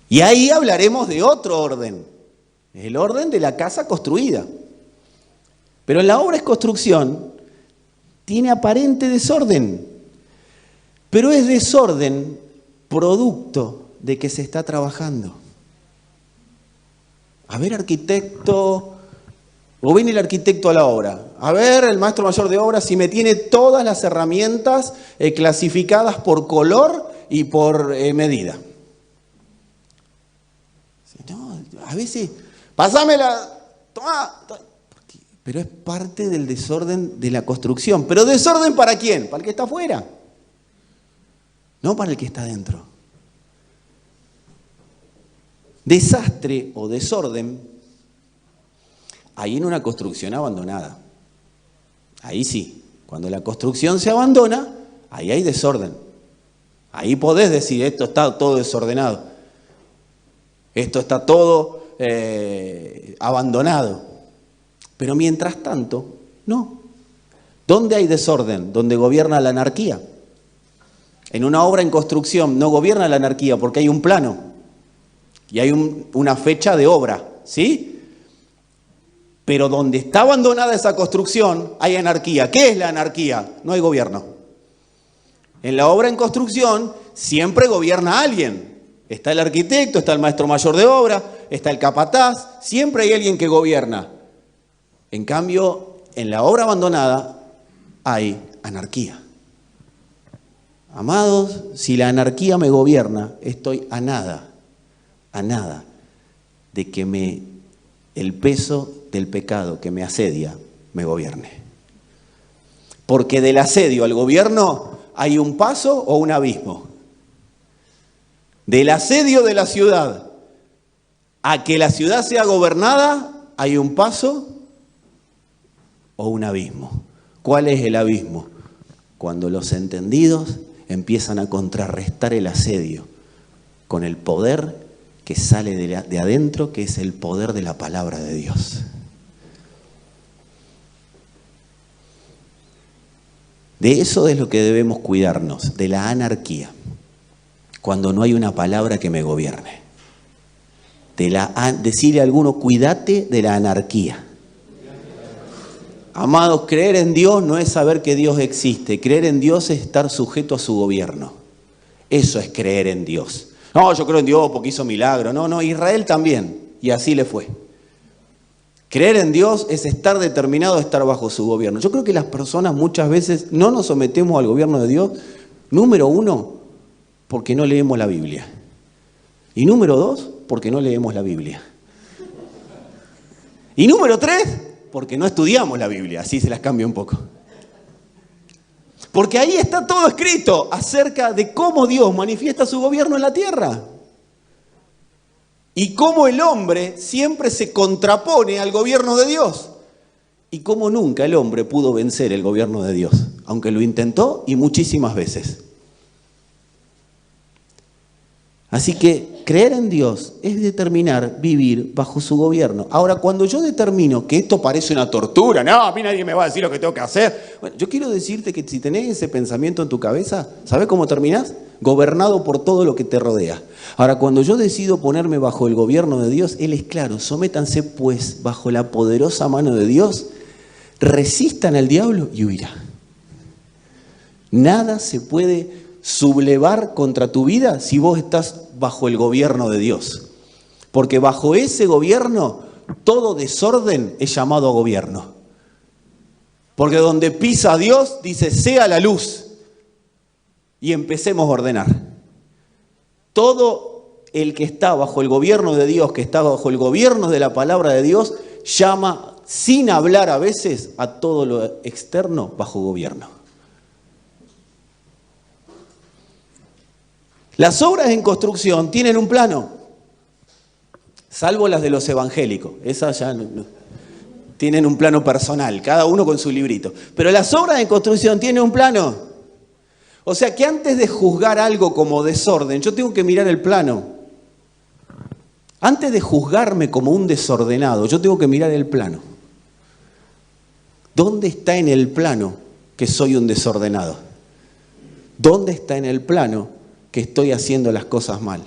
Y ahí hablaremos de otro orden, el orden de la casa construida. Pero en la obra en construcción tiene aparente desorden, pero es desorden producto de que se está trabajando. A ver, arquitecto, o viene el arquitecto a la obra. A ver, el maestro mayor de obra, si me tiene todas las herramientas clasificadas por color y por medida. No, a veces, pásamela, toma. Pero es parte del desorden de la construcción. ¿Pero desorden para quién? ¿Para el que está afuera? No para el que está dentro. Desastre o desorden hay en una construcción abandonada. Ahí sí. Cuando la construcción se abandona, ahí hay desorden. Ahí podés decir, esto está todo desordenado. Esto está todo abandonado. Pero mientras tanto, no. ¿Dónde hay desorden? Donde gobierna la anarquía. En una obra en construcción no gobierna la anarquía porque hay un plano y hay una fecha de obra, ¿sí? Pero donde está abandonada esa construcción hay anarquía. ¿Qué es la anarquía? No hay gobierno. En la obra en construcción siempre gobierna alguien. Está el arquitecto, está el maestro mayor de obra, está el capataz, siempre hay alguien que gobierna. En cambio, en la obra abandonada hay anarquía. Amados, si la anarquía me gobierna, estoy a nada de que el peso del pecado que me asedia me gobierne. Porque del asedio al gobierno hay un paso o un abismo. Del asedio de la ciudad a que la ciudad sea gobernada hay un paso o un abismo. ¿Cuál es el abismo? Cuando los entendidos empiezan a contrarrestar el asedio con el poder que sale de adentro, que es el poder de la palabra de Dios. De eso es lo que debemos cuidarnos, de la anarquía, cuando no hay una palabra que me gobierne. Decirle a alguno, cuídate de la anarquía. Amados, creer en Dios no es saber que Dios existe. Creer en Dios es estar sujeto a su gobierno. Eso es creer en Dios. No, yo creo en Dios porque hizo milagros. No, Israel también. Y así le fue. Creer en Dios es estar determinado a estar bajo su gobierno. Yo creo que las personas muchas veces no nos sometemos al gobierno de Dios. Número uno, porque no leemos la Biblia. Y número dos, porque no leemos la Biblia. Y número tres, porque no estudiamos la Biblia. Así se las cambia un poco. Porque ahí está todo escrito acerca de cómo Dios manifiesta su gobierno en la tierra. Y cómo el hombre siempre se contrapone al gobierno de Dios. Y cómo nunca el hombre pudo vencer el gobierno de Dios, aunque lo intentó y muchísimas veces. Así que creer en Dios es determinar vivir bajo su gobierno. Ahora, cuando yo determino que esto parece una tortura, no, a mí nadie me va a decir lo que tengo que hacer. Bueno, yo quiero decirte que si tenés ese pensamiento en tu cabeza, ¿sabés cómo terminás? Gobernado por todo lo que te rodea. Ahora, cuando yo decido ponerme bajo el gobierno de Dios, Él es claro, sométanse pues bajo la poderosa mano de Dios, resistan al diablo y huirá. Nada se puede sublevar contra tu vida si vos estás bajo el gobierno de Dios. Porque bajo ese gobierno, todo desorden es llamado a gobierno. Porque donde pisa Dios, dice, sea la luz. Y empecemos a ordenar. Todo el que está bajo el gobierno de Dios, que está bajo el gobierno de la palabra de Dios, llama, sin hablar a veces, a todo lo externo bajo gobierno. Las obras en construcción tienen un plano, salvo las de los evangélicos. Esas ya no, tienen un plano personal, cada uno con su librito. Pero las obras en construcción tienen un plano. O sea que antes de juzgar algo como desorden, yo tengo que mirar el plano. Antes de juzgarme como un desordenado, yo tengo que mirar el plano. ¿Dónde está en el plano que soy un desordenado? ¿Dónde está en el plano que estoy haciendo las cosas mal?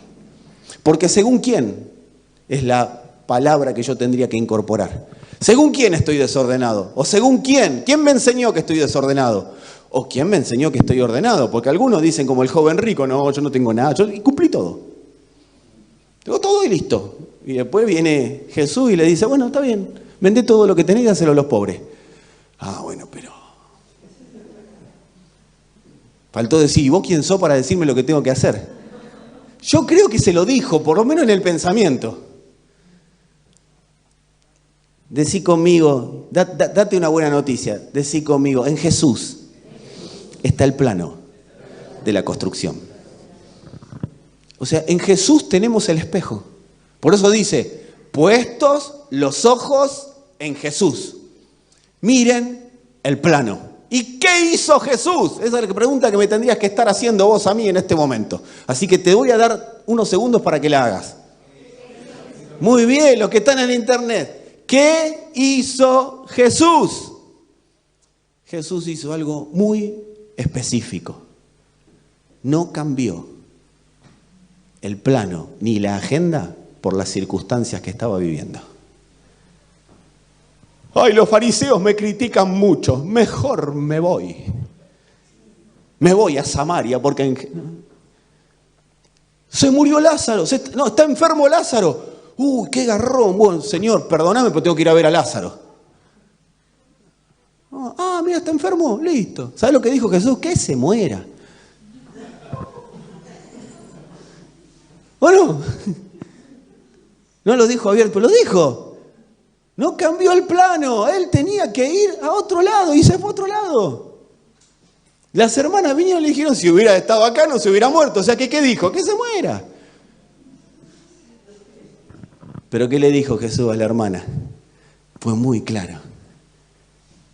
Porque según quién es la palabra que yo tendría que incorporar. ¿Según quién estoy desordenado? ¿O según quién? ¿Quién me enseñó que estoy desordenado? ¿O quién me enseñó que estoy ordenado? Porque algunos dicen como el joven rico, no, yo no tengo nada, yo cumplí todo. Tengo todo y listo. Y después viene Jesús y le dice, bueno, está bien, vendé todo lo que tenés y dáselo a los pobres. Ah, bueno, pero... Faltó decir, ¿y vos quién sos para decirme lo que tengo que hacer? Yo creo que se lo dijo, por lo menos en el pensamiento. Decí conmigo, date una buena noticia, decí conmigo, en Jesús está el plano de la construcción. O sea, en Jesús tenemos el espejo. Por eso dice, puestos los ojos en Jesús. Miren el plano. ¿Y qué hizo Jesús? Esa es la pregunta que me tendrías que estar haciendo vos a mí en este momento. Así que te voy a dar unos segundos para que la hagas. Muy bien, los que están en internet. ¿Qué hizo Jesús? Jesús hizo algo muy específico. No cambió el plano ni la agenda por las circunstancias que estaba viviendo. Ay, los fariseos me critican mucho, mejor me voy. Me voy a Samaria porque... Se murió Lázaro, está enfermo Lázaro. Uy, qué garrón, bueno, Señor, perdóname, pero tengo que ir a ver a Lázaro. Ah, mira, está enfermo, listo. ¿Sabes lo que dijo Jesús? Que se muera. ¿O no? No lo dijo abierto, lo dijo. No cambió el plano, él tenía que ir a otro lado y se fue a otro lado. Las hermanas vinieron y le dijeron, si hubiera estado acá no se hubiera muerto. O sea, ¿qué dijo? Que se muera. Pero ¿qué le dijo Jesús a la hermana? Fue muy claro.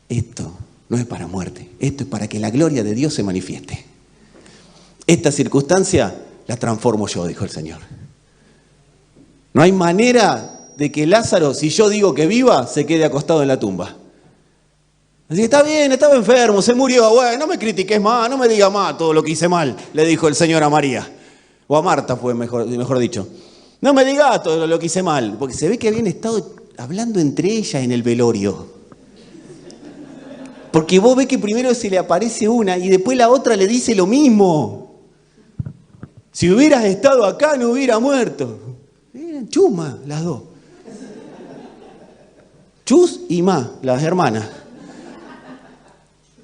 Esto no es para muerte, esto es para que la gloria de Dios se manifieste. Esta circunstancia la transformo yo, dijo el Señor. No hay manera de que Lázaro, si yo digo que viva, se quede acostado en la tumba. Así que está bien, estaba enfermo, se murió. Bueno, no me critiques más, no me digas más todo lo que hice mal, le dijo el Señor a María. O a Marta fue mejor dicho. No me digas todo lo que hice mal, porque se ve que habían estado hablando entre ellas en el velorio. Porque vos ves que primero se le aparece una y después la otra le dice lo mismo. Si hubieras estado acá no hubiera muerto. Eran chusmas las dos. Chus y Ma, las hermanas.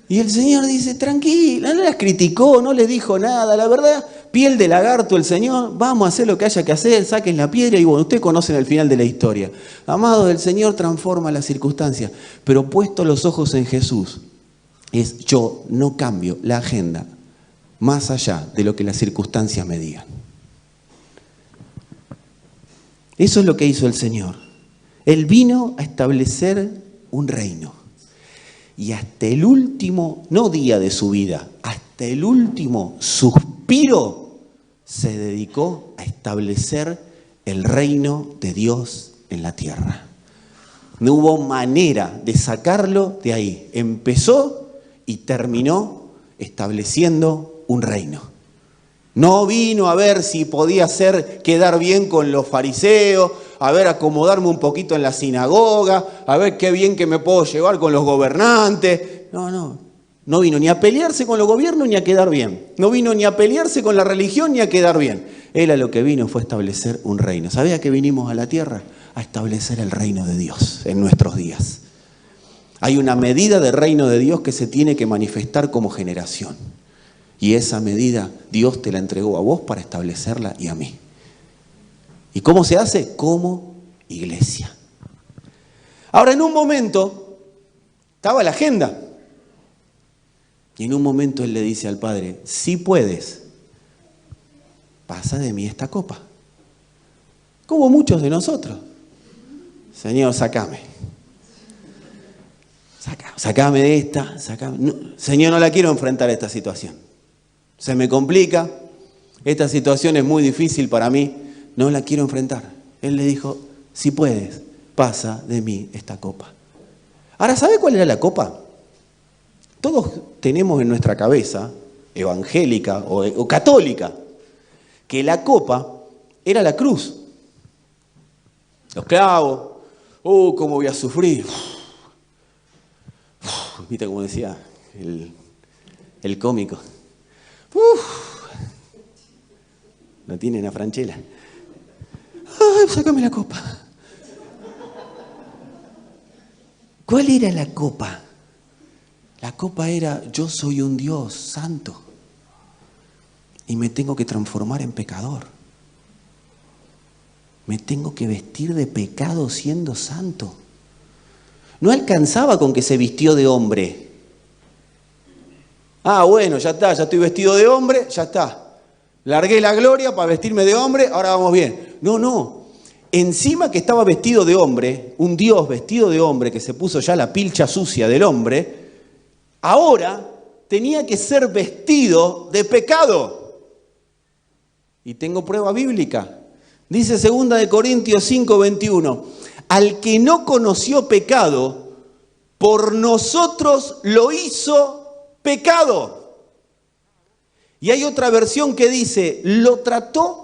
Y el Señor dice, tranquila, no las criticó, no les dijo nada, la verdad, piel de lagarto el Señor, vamos a hacer lo que haya que hacer, saquen la piedra y bueno, ustedes conocen el final de la historia. Amado, el Señor transforma las circunstancias, pero puesto los ojos en Jesús, yo no cambio la agenda más allá de lo que las circunstancias me digan. Eso es lo que hizo el Señor. Él vino a establecer un reino. Y hasta el último, no día de su vida, hasta el último suspiro, se dedicó a establecer el reino de Dios en la tierra. No hubo manera de sacarlo de ahí. Empezó y terminó estableciendo un reino. No vino a ver si podía hacer quedar bien con los fariseos, a ver, acomodarme un poquito en la sinagoga, a ver qué bien que me puedo llevar con los gobernantes. No vino ni a pelearse con los gobiernos ni a quedar bien. No vino ni a pelearse con la religión ni a quedar bien. Él a lo que vino fue establecer un reino. ¿Sabía que vinimos a la tierra? A establecer el reino de Dios en nuestros días. Hay una medida de reino de Dios que se tiene que manifestar como generación. Y esa medida Dios te la entregó a vos para establecerla y a mí. ¿Y cómo se hace? Como iglesia. Ahora, en un momento, estaba la agenda. Y en un momento Él le dice al Padre, si puedes, pasa de mí esta copa. Como muchos de nosotros. Señor, sacame. Sacame de esta. No, Señor, no la quiero enfrentar esta situación. Se me complica. Esta situación es muy difícil para mí. No la quiero enfrentar. Él le dijo, si puedes, pasa de mí esta copa. Ahora, ¿sabe cuál era la copa? Todos tenemos en nuestra cabeza, evangélica o católica, que la copa era la cruz. Los clavos, cómo voy a sufrir. Viste como decía el cómico. No tienen a Franchella. ¡Ay, sácame la copa! ¿Cuál era la copa? La copa era, yo soy un Dios santo y me tengo que transformar en pecador. Me tengo que vestir de pecado siendo santo. No alcanzaba con que se vistió de hombre. Bueno, ya está, ya estoy vestido de hombre, ya está. Largué la gloria para vestirme de hombre, ahora vamos bien. No. Encima que estaba vestido de hombre, un Dios vestido de hombre que se puso ya la pilcha sucia del hombre, ahora tenía que ser vestido de pecado. Y tengo prueba bíblica. Dice 2 Corintios 5:21, al que no conoció pecado, por nosotros lo hizo pecado. Y hay otra versión que dice, lo trató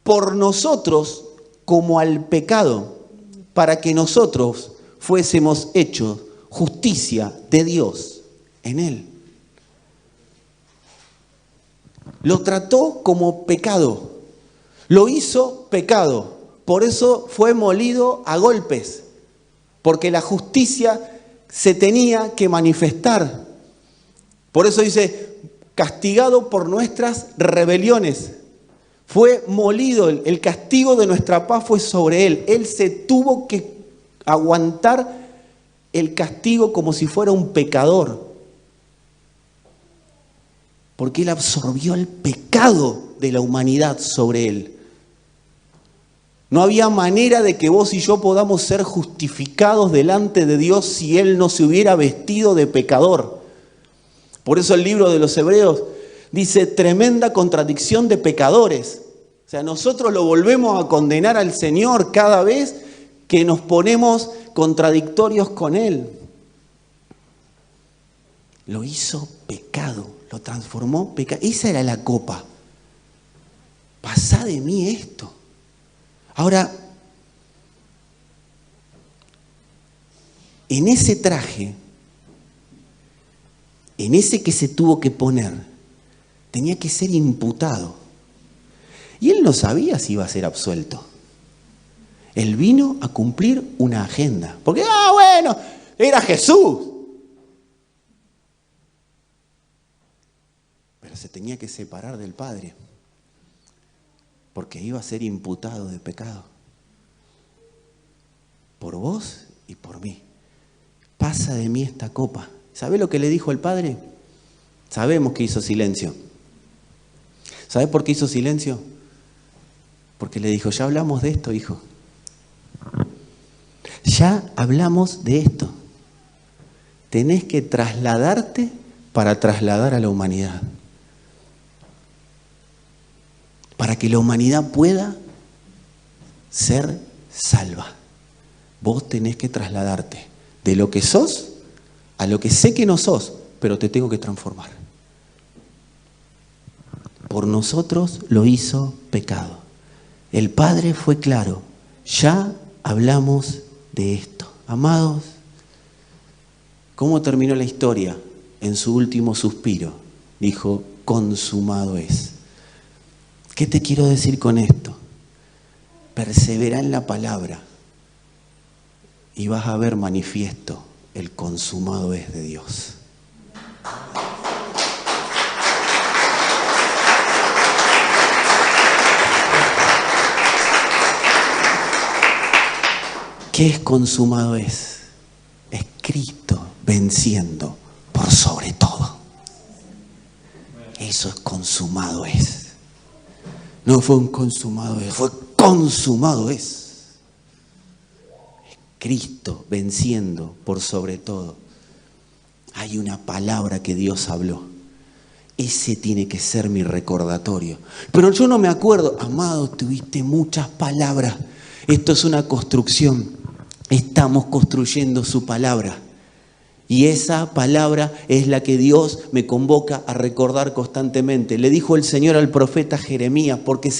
por nosotros como al pecado, para que nosotros fuésemos hechos justicia de Dios en él. Lo trató como pecado, lo hizo pecado, por eso fue molido a golpes, porque la justicia se tenía que manifestar. Por eso dice, castigado por nuestras rebeliones. Fue molido, el castigo de nuestra paz fue sobre él. Él se tuvo que aguantar el castigo como si fuera un pecador. Porque él absorbió el pecado de la humanidad sobre él. No había manera de que vos y yo podamos ser justificados delante de Dios si él no se hubiera vestido de pecador. Por eso el libro de los Hebreos dice tremenda contradicción de pecadores. O sea, nosotros lo volvemos a condenar al Señor cada vez que nos ponemos contradictorios con Él. lo hizo pecado, lo transformó pecado. Esa era la copa. Pasá de mí esto. Ahora, en ese traje, en ese que se tuvo que poner, tenía que ser imputado. Y él no sabía si iba a ser absuelto. Él vino a cumplir una agenda. Porque, bueno, era Jesús. Pero se tenía que separar del Padre. Porque iba a ser imputado de pecado. Por vos y por mí. Pasa de mí esta copa. ¿Sabe lo que le dijo el Padre? Sabemos que hizo silencio. ¿Sabe por qué hizo silencio? Porque le dijo, ya hablamos de esto, hijo. Ya hablamos de esto. Tenés que trasladarte para trasladar a la humanidad. Para que la humanidad pueda ser salva. Vos tenés que trasladarte de lo que sos a lo que sé que no sos, pero te tengo que transformar. Por nosotros lo hizo pecado. El Padre fue claro. Ya hablamos de esto. Amados, ¿cómo terminó la historia? En su último suspiro dijo, consumado es. ¿Qué te quiero decir con esto? Persevera en la palabra y vas a ver manifiesto el consumado es de Dios. ¿Qué es consumado es? Es Cristo venciendo por sobre todo. Eso es consumado es. No fue un consumado es, fue consumado es. Es Cristo venciendo por sobre todo. Hay una palabra que Dios habló. Ese tiene que ser mi recordatorio. Pero yo no me acuerdo. Amado, tuviste muchas palabras. Esto es una construcción. Estamos construyendo su palabra. Y esa palabra es la que Dios me convoca a recordar constantemente. Le dijo el Señor al profeta Jeremías, porque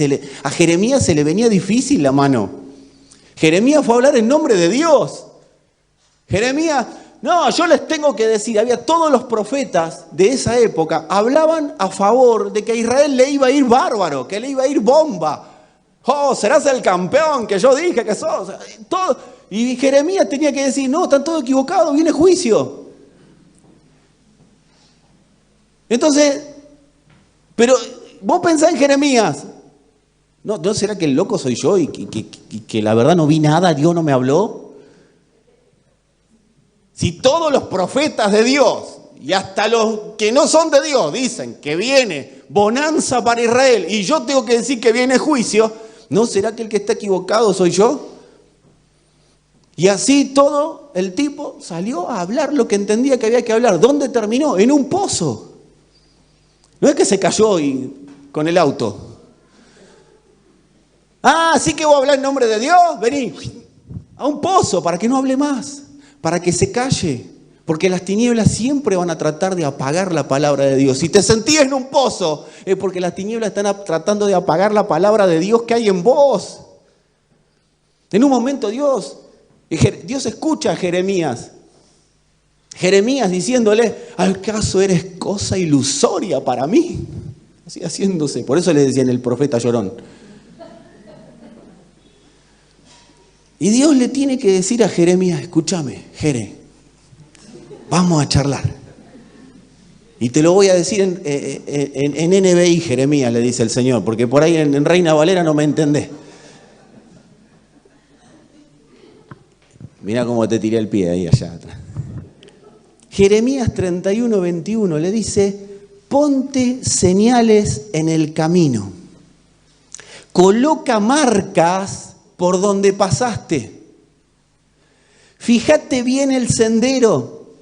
a Jeremías se le venía difícil la mano. Jeremías fue a hablar en nombre de Dios. Jeremías, no, yo les tengo que decir, había todos los profetas de esa época, hablaban a favor de que a Israel le iba a ir bárbaro, que le iba a ir bomba. Oh, serás el campeón que yo dije que sos. Todo. Y Jeremías tenía que decir, no, están todos equivocados, viene juicio. Entonces, pero vos pensás en Jeremías. ¿No será que el loco soy yo y que la verdad no vi nada, Dios no me habló? Si todos los profetas de Dios y hasta los que no son de Dios dicen que viene bonanza para Israel y yo tengo que decir que viene juicio, ¿no será que el que está equivocado soy yo? Y así todo el tipo salió a hablar lo que entendía que había que hablar. ¿Dónde terminó? En un pozo. No es que se cayó con el auto. ¿Sí que voy a hablar en nombre de Dios? Vení a un pozo para que no hable más, para que se calle. Porque las tinieblas siempre van a tratar de apagar la palabra de Dios. Si te sentís en un pozo, es porque las tinieblas están tratando de apagar la palabra de Dios que hay en vos. En un momento Dios escucha a Jeremías. Jeremías diciéndole, ¿acaso eres cosa ilusoria para mí? Así haciéndose. Por eso le decían el profeta llorón. Y Dios le tiene que decir a Jeremías, escúchame, Jere, vamos a charlar. Y te lo voy a decir en NBI, Jeremías, le dice el Señor, porque por ahí en Reina Valera no me entendés. Mirá cómo te tiré el pie ahí allá atrás. Jeremías 31, 21 le dice, ponte señales en el camino. Coloca marcas por donde pasaste. Fíjate bien el sendero.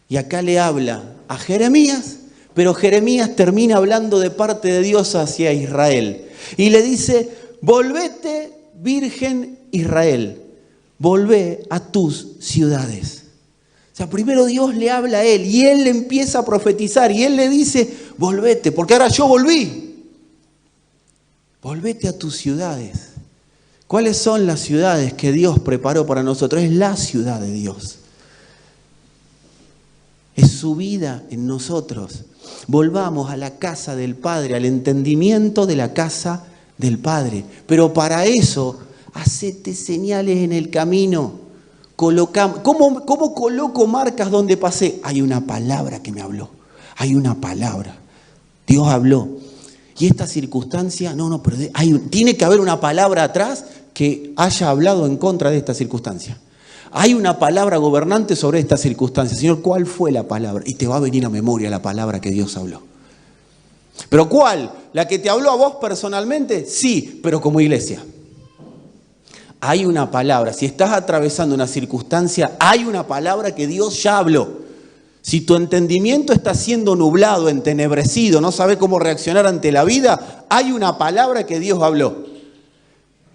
Y acá le habla a Jeremías, pero Jeremías termina hablando de parte de Dios hacia Israel. Y le dice, volvete, virgen Israel, volvé a tus ciudades. O sea, primero Dios le habla a él y él le empieza a profetizar y él le dice, volvete, porque ahora yo volví. Volvete a tus ciudades. ¿Cuáles son las ciudades que Dios preparó para nosotros? Es la ciudad de Dios. Es su vida en nosotros. Volvamos a la casa del Padre, al entendimiento de la casa del Padre. Pero para eso, hacete señales en el camino. ¿Cómo coloco marcas donde pasé? Hay una palabra que me habló. Hay una palabra. Dios habló. Y esta circunstancia, pero tiene que haber una palabra atrás que haya hablado en contra de esta circunstancia. Hay una palabra gobernante sobre esta circunstancia. Señor, ¿cuál fue la palabra? Y te va a venir a memoria la palabra que Dios habló. ¿Pero cuál? ¿La que te habló a vos personalmente? Sí, pero como iglesia. Hay una palabra. Si estás atravesando una circunstancia, hay una palabra que Dios ya habló. Si tu entendimiento está siendo nublado, entenebrecido, no sabes cómo reaccionar ante la vida, hay una palabra que Dios habló.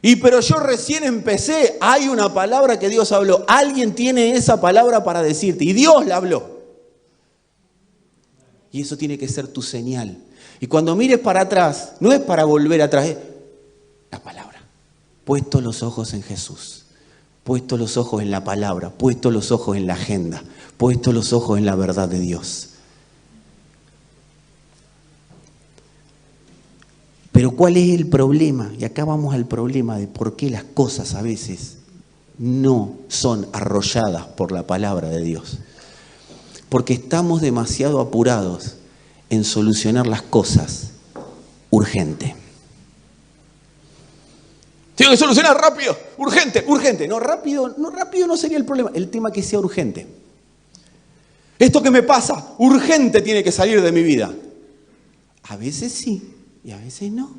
Pero yo recién empecé, hay una palabra que Dios habló. Alguien tiene esa palabra para decirte y Dios la habló. Y eso tiene que ser tu señal. Y cuando mires para atrás, no es para volver atrás, es la palabra. Puesto los ojos en Jesús, puesto los ojos en la palabra, puesto los ojos en la agenda, puesto los ojos en la verdad de Dios. Pero ¿cuál es el problema? Y acá vamos al problema de por qué las cosas a veces no son arrolladas por la palabra de Dios. Porque estamos demasiado apurados en solucionar las cosas urgente. Tengo que solucionar rápido, urgente. No, rápido no sería el problema. El tema que sea urgente. Esto que me pasa, urgente tiene que salir de mi vida. A veces sí y a veces no.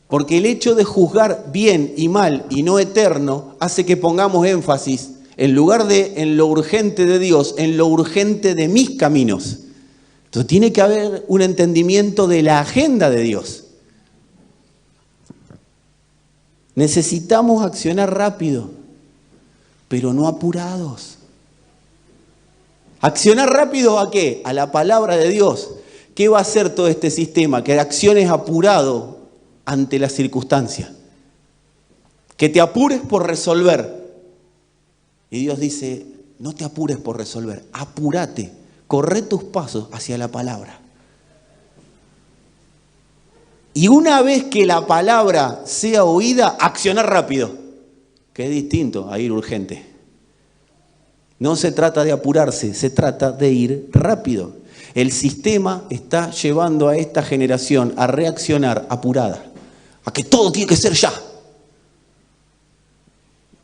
Porque el hecho de juzgar bien y mal y no eterno hace que pongamos énfasis, en lugar de en lo urgente de Dios, en lo urgente de mis caminos. Entonces tiene que haber un entendimiento de la agenda de Dios. Necesitamos accionar rápido, pero no apurados. ¿Accionar rápido a qué? A la palabra de Dios. ¿Qué va a hacer todo este sistema? Que acciones apurado ante la circunstancia. Que te apures por resolver. Y Dios dice, no te apures por resolver, apúrate, corre tus pasos hacia la palabra. Y una vez que la palabra sea oída, accionar rápido, que es distinto a ir urgente. No se trata de apurarse, se trata de ir rápido. El sistema está llevando a esta generación a reaccionar apurada, a que todo tiene que ser ya.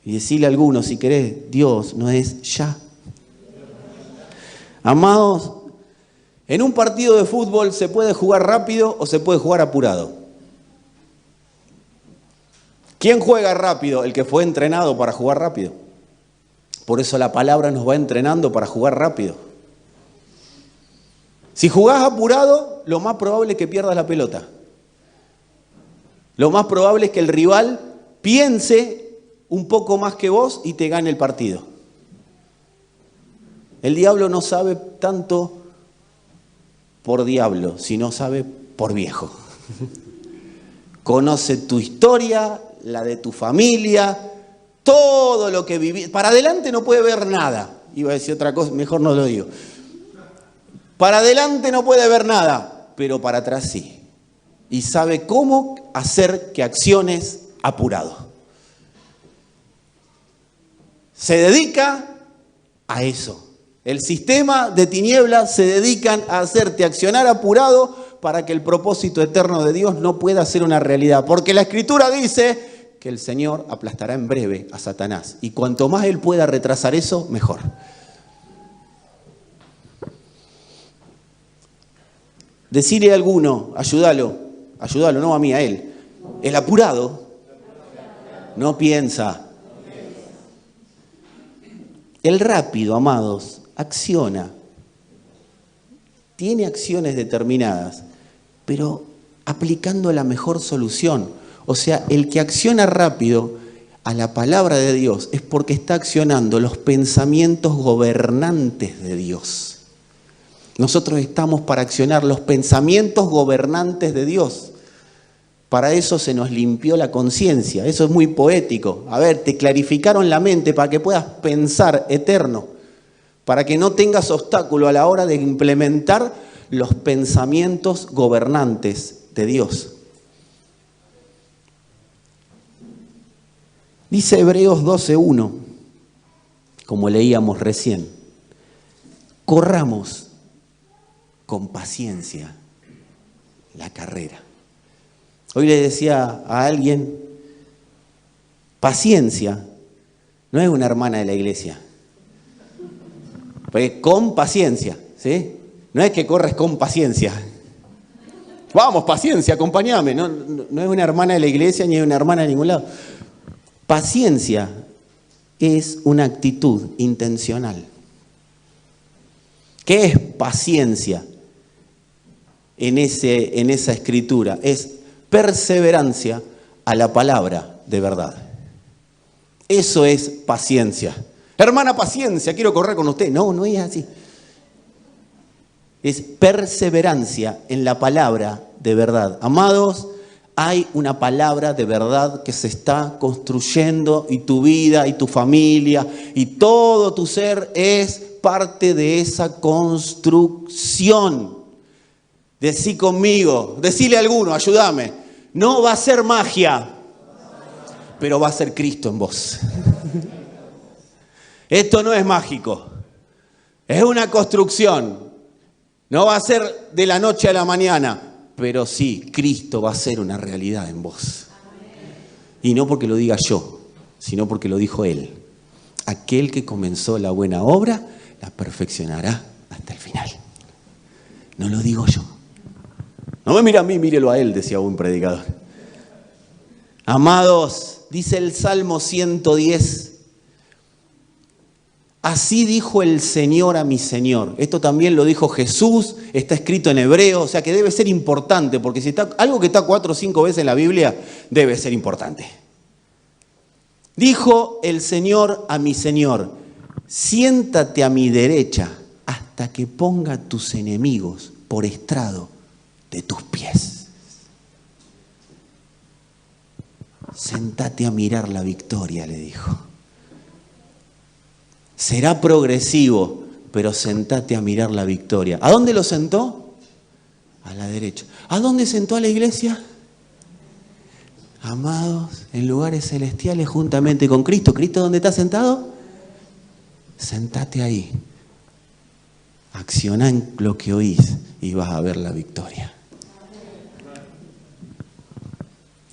Y decirle a algunos, si querés, Dios no es ya. Amados, en un partido de fútbol se puede jugar rápido o se puede jugar apurado. ¿Quién juega rápido? El que fue entrenado para jugar rápido. Por eso la palabra nos va entrenando para jugar rápido. Si jugás apurado, lo más probable es que pierdas la pelota. Lo más probable es que el rival piense un poco más que vos y te gane el partido. El diablo no sabe tanto por diablo, sino sabe por viejo. Conoce tu historia, la de tu familia, todo lo que viví. Para adelante no puede ver nada. Iba a decir otra cosa, mejor no lo digo. Para adelante no puede ver nada, pero para atrás sí. Y sabe cómo hacer que acciones apurado. Se dedica a eso. El sistema de tinieblas se dedican a hacerte accionar apurado para que el propósito eterno de Dios no pueda ser una realidad. Porque la Escritura dice que el Señor aplastará en breve a Satanás. Y cuanto más Él pueda retrasar eso, mejor. Decirle a alguno, ayúdalo, no a mí, a él. El apurado no piensa. El rápido, amados, acciona. Tiene acciones determinadas, pero aplicando la mejor solución. O sea, el que acciona rápido a la palabra de Dios es porque está accionando los pensamientos gobernantes de Dios. Nosotros estamos para accionar los pensamientos gobernantes de Dios. Para eso se nos limpió la conciencia. Eso es muy poético. A ver, te clarificaron la mente para que puedas pensar eterno, para que no tengas obstáculo a la hora de implementar los pensamientos gobernantes de Dios. Dice Hebreos 12:1, como leíamos recién, corramos con paciencia la carrera. Hoy le decía a alguien, paciencia no es una hermana de la iglesia, porque con paciencia, ¿sí? No es que corres con paciencia. Vamos, paciencia, acompáñame. No es una hermana de la iglesia ni es una hermana de ningún lado. Paciencia es una actitud intencional. ¿Qué es paciencia en esa escritura? Es perseverancia a la palabra de verdad. Eso es paciencia. Hermana, paciencia, quiero correr con usted. No es así. Es perseverancia en la palabra de verdad. Amados, hay una palabra de verdad que se está construyendo y tu vida y tu familia y todo tu ser es parte de esa construcción. Decí conmigo, decile a alguno, ayúdame. No va a ser magia, pero va a ser Cristo en vos. Esto no es mágico, es una construcción. No va a ser de la noche a la mañana. Pero sí, Cristo va a ser una realidad en vos. Y no porque lo diga yo, sino porque lo dijo Él. Aquel que comenzó la buena obra, la perfeccionará hasta el final. No lo digo yo. No me mire a mí, mírelo a Él, decía un predicador. Amados, dice el Salmo 110. Así dijo el Señor a mi Señor. Esto también lo dijo Jesús, está escrito en hebreo, o sea que debe ser importante, porque si está algo que está 4 o 5 veces en la Biblia, debe ser importante. Dijo el Señor a mi Señor, siéntate a mi derecha hasta que ponga a tus enemigos por estrado de tus pies. Sentate a mirar la victoria, le dijo. Será progresivo, pero sentate a mirar la victoria. ¿A dónde lo sentó? A la derecha. ¿A dónde sentó a la iglesia? Amados, en lugares celestiales juntamente con Cristo. ¿Cristo dónde está sentado? Sentate ahí. Acciona en lo que oís y vas a ver la victoria.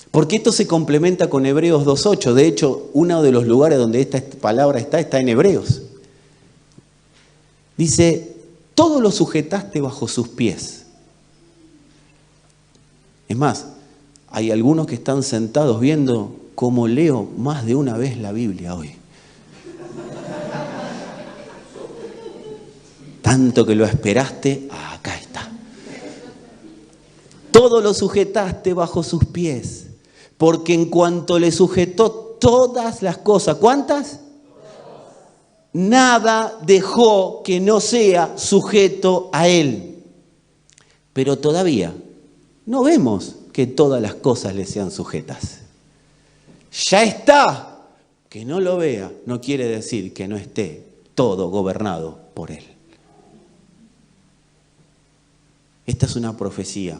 Porque esto se complementa con Hebreos 2:8. De hecho, uno de los lugares donde esta palabra está en Hebreos. Dice, todo lo sujetaste bajo sus pies. Es más, hay algunos que están sentados viendo cómo leo más de una vez la Biblia hoy. Tanto que lo esperaste, acá está. Todo lo sujetaste bajo sus pies. Porque en cuanto le sujetó todas las cosas, ¿cuántas? Nada dejó que no sea sujeto a él. Pero todavía no vemos que todas las cosas le sean sujetas. Ya está. Que no lo vea no quiere decir que no esté todo gobernado por él. Esta es una profecía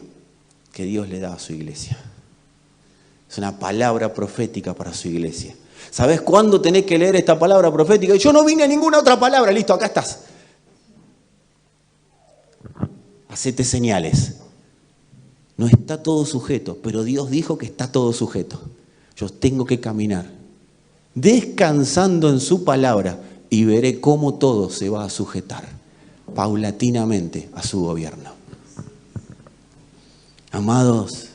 que Dios le da a su iglesia. Es una palabra profética para su iglesia. ¿Sabés cuándo tenés que leer esta palabra profética? Yo no vine a ninguna otra palabra. Listo, acá estás. Hacete señales. No está todo sujeto, pero Dios dijo que está todo sujeto. Yo tengo que caminar descansando en su palabra y veré cómo todo se va a sujetar paulatinamente a su gobierno. Amados,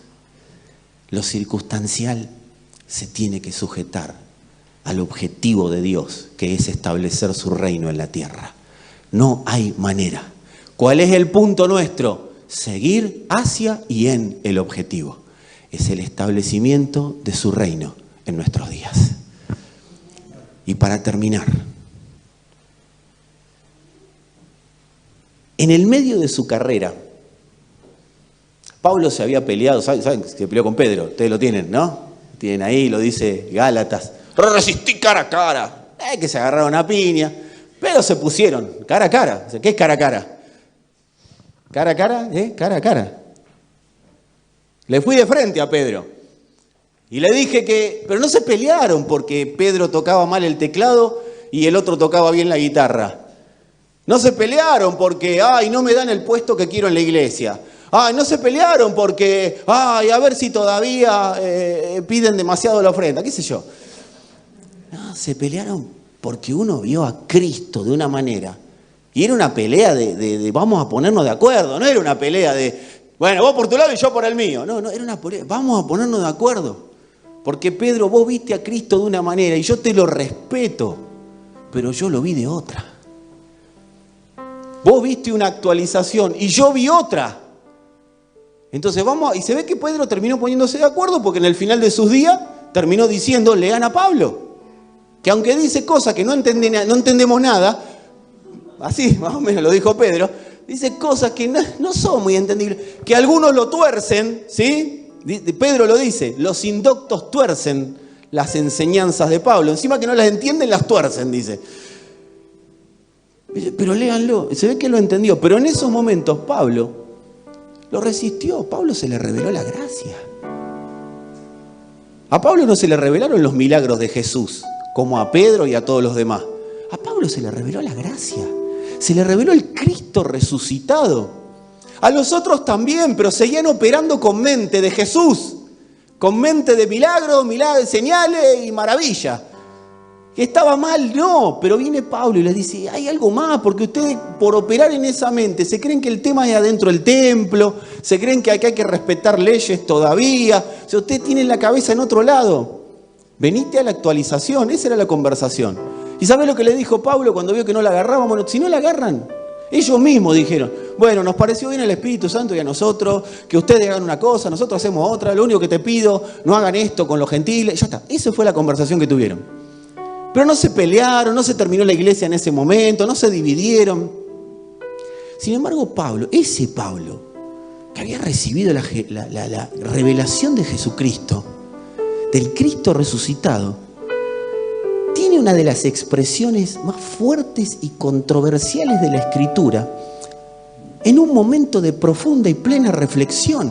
lo circunstancial se tiene que sujetar al objetivo de Dios, que es establecer su reino en la tierra. No hay manera. ¿Cuál es el punto nuestro? Seguir hacia y en el objetivo. Es el establecimiento de su reino en nuestros días. Y para terminar, en el medio de su carrera, Pablo se había peleado, ¿saben? Se peleó con Pedro, ustedes lo tienen, ¿no? Tienen ahí, lo dice Gálatas, resistí cara a cara, que se agarraron a piña, pero se pusieron cara a cara. ¿Qué es cara a cara? Cara a cara, cara a cara. Le fui de frente a Pedro y le dije pero no se pelearon porque Pedro tocaba mal el teclado y el otro tocaba bien la guitarra. No se pelearon porque, no me dan el puesto que quiero en la iglesia. No se pelearon porque, a ver si todavía piden demasiado la ofrenda, qué sé yo. No, se pelearon porque uno vio a Cristo de una manera. Y era una pelea de vamos a ponernos de acuerdo, no era una pelea de, bueno, vos por tu lado y yo por el mío. No, era una pelea, vamos a ponernos de acuerdo. Porque Pedro, vos viste a Cristo de una manera y yo te lo respeto, pero yo lo vi de otra. Vos viste una actualización y yo vi otra. Entonces y se ve que Pedro terminó poniéndose de acuerdo porque en el final de sus días terminó diciendo, lean a Pablo. Que aunque dice cosas que no entendemos nada, así más o menos lo dijo Pedro, dice cosas que no son muy entendibles, que algunos lo tuercen, ¿sí? Pedro lo dice, los indoctos tuercen las enseñanzas de Pablo, encima que no las entienden, las tuercen, dice. Pero léanlo, se ve que lo entendió, pero en esos momentos Pablo lo resistió, Pablo se le reveló la gracia. A Pablo no se le revelaron los milagros de Jesús, como a Pedro y a todos los demás. A Pablo se le reveló la gracia, se le reveló el Cristo resucitado. A los otros también, pero seguían operando con mente de Jesús, con mente de milagros, señales y maravillas. Que estaba mal, no, pero viene Pablo y les dice, hay algo más, porque ustedes por operar en esa mente se creen que el tema es adentro del templo, se creen que acá hay que respetar leyes todavía, o sea, ustedes tienen la cabeza en otro lado. Venite a la actualización, esa era la conversación. ¿Y sabés lo que le dijo Pablo cuando vio que no la agarraban? Bueno, si no la agarran, ellos mismos dijeron, bueno, nos pareció bien al Espíritu Santo y a nosotros, que ustedes hagan una cosa, nosotros hacemos otra, lo único que te pido, no hagan esto con los gentiles, ya está. Esa fue la conversación que tuvieron. Pero no se pelearon, no se terminó la iglesia en ese momento, no se dividieron. Sin embargo, Pablo, ese Pablo, que había recibido la revelación de Jesucristo, del Cristo resucitado, tiene una de las expresiones más fuertes y controversiales de la Escritura en un momento de profunda y plena reflexión.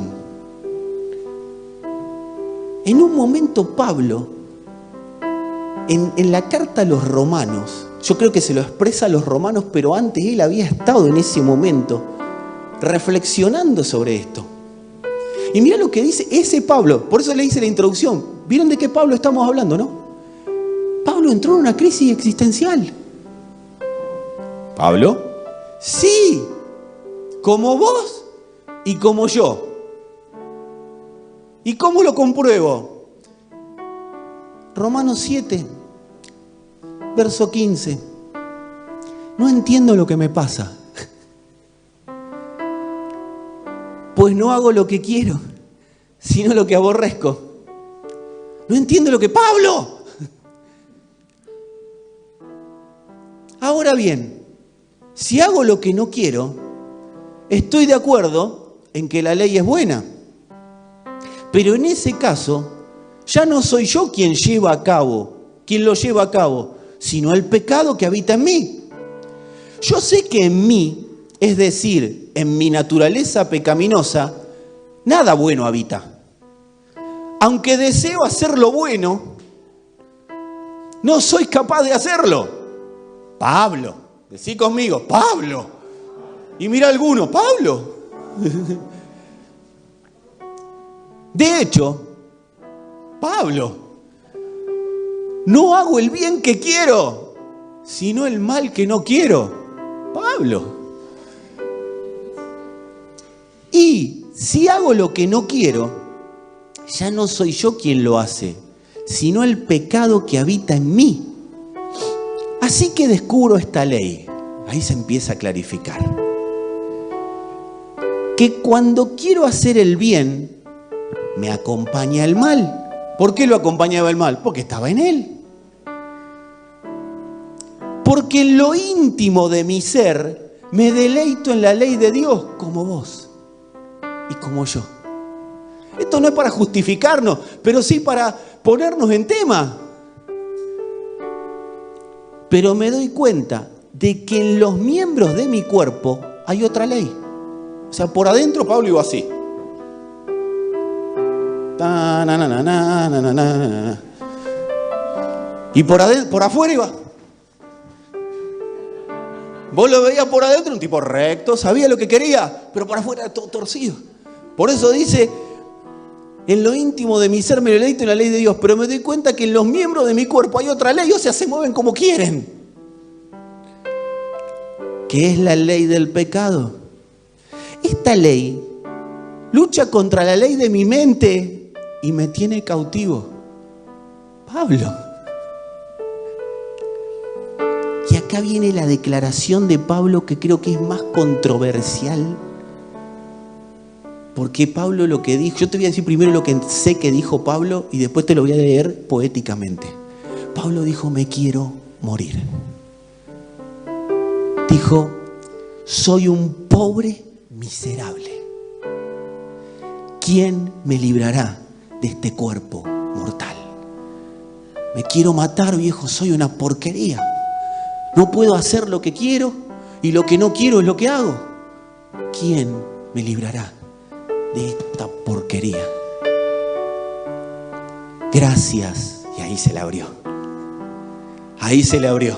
En un momento Pablo, en la carta a los romanos, yo creo que se lo expresa a los romanos, pero antes él había estado en ese momento reflexionando sobre esto. Y mira lo que dice ese Pablo, por eso le hice la introducción. ¿Vieron de qué Pablo estamos hablando, no? Pablo entró en una crisis existencial. ¿Pablo? Sí, como vos y como yo. ¿Y cómo lo compruebo? Romanos 7, verso 15. No entiendo lo que me pasa, pues no hago lo que quiero, sino lo que aborrezco. No entiendo lo que... ¡Pablo! Ahora bien, si hago lo que no quiero, estoy de acuerdo en que la ley es buena. Pero en ese caso, ya no soy yo quien lo lleva a cabo, sino el pecado que habita en mí. Yo sé que en mí, es decir, en mi naturaleza pecaminosa, nada bueno habita. Aunque deseo hacer lo bueno, no soy capaz de hacerlo. Pablo, decí conmigo, Pablo. Y mira alguno, Pablo. De hecho, Pablo, no hago el bien que quiero, sino el mal que no quiero. Pablo. Y si hago lo que no quiero, ya no soy yo quien lo hace, sino el pecado que habita en mí. Así que descubro esta ley. Ahí se empieza a clarificar. Que cuando quiero hacer el bien, me acompaña el mal. ¿Por qué lo acompañaba el mal? Porque estaba en él. porque en lo íntimo de mi ser me deleito en la ley de Dios, como vos y como yo. Esto no es para justificarnos, pero sí para ponernos en tema. Pero me doy cuenta de que en los miembros de mi cuerpo hay otra ley. O sea, por adentro Pablo iba así. Y por afuera iba. Vos lo veías por adentro, un tipo recto, sabía lo que quería, pero por afuera era todo torcido. Por eso dice, en lo íntimo de mi ser me deleito en la ley de Dios, pero me doy cuenta que en los miembros de mi cuerpo hay otra ley, o sea, se mueven como quieren. ¿Qué es la ley del pecado? Esta ley lucha contra la ley de mi mente y me tiene cautivo. Pablo. Y acá viene la declaración de Pablo que creo que es más controversial. Porque Pablo lo que dijo, yo te voy a decir primero lo que sé que dijo Pablo y después te lo voy a leer poéticamente. Pablo dijo, me quiero morir. Dijo, soy un pobre miserable. ¿Quién me librará de este cuerpo mortal? Me quiero matar, viejo, soy una porquería. No puedo hacer lo que quiero y lo que no quiero es lo que hago. ¿Quién me librará de esta porquería? Gracias. Y ahí se le abrió. Ahí se le abrió.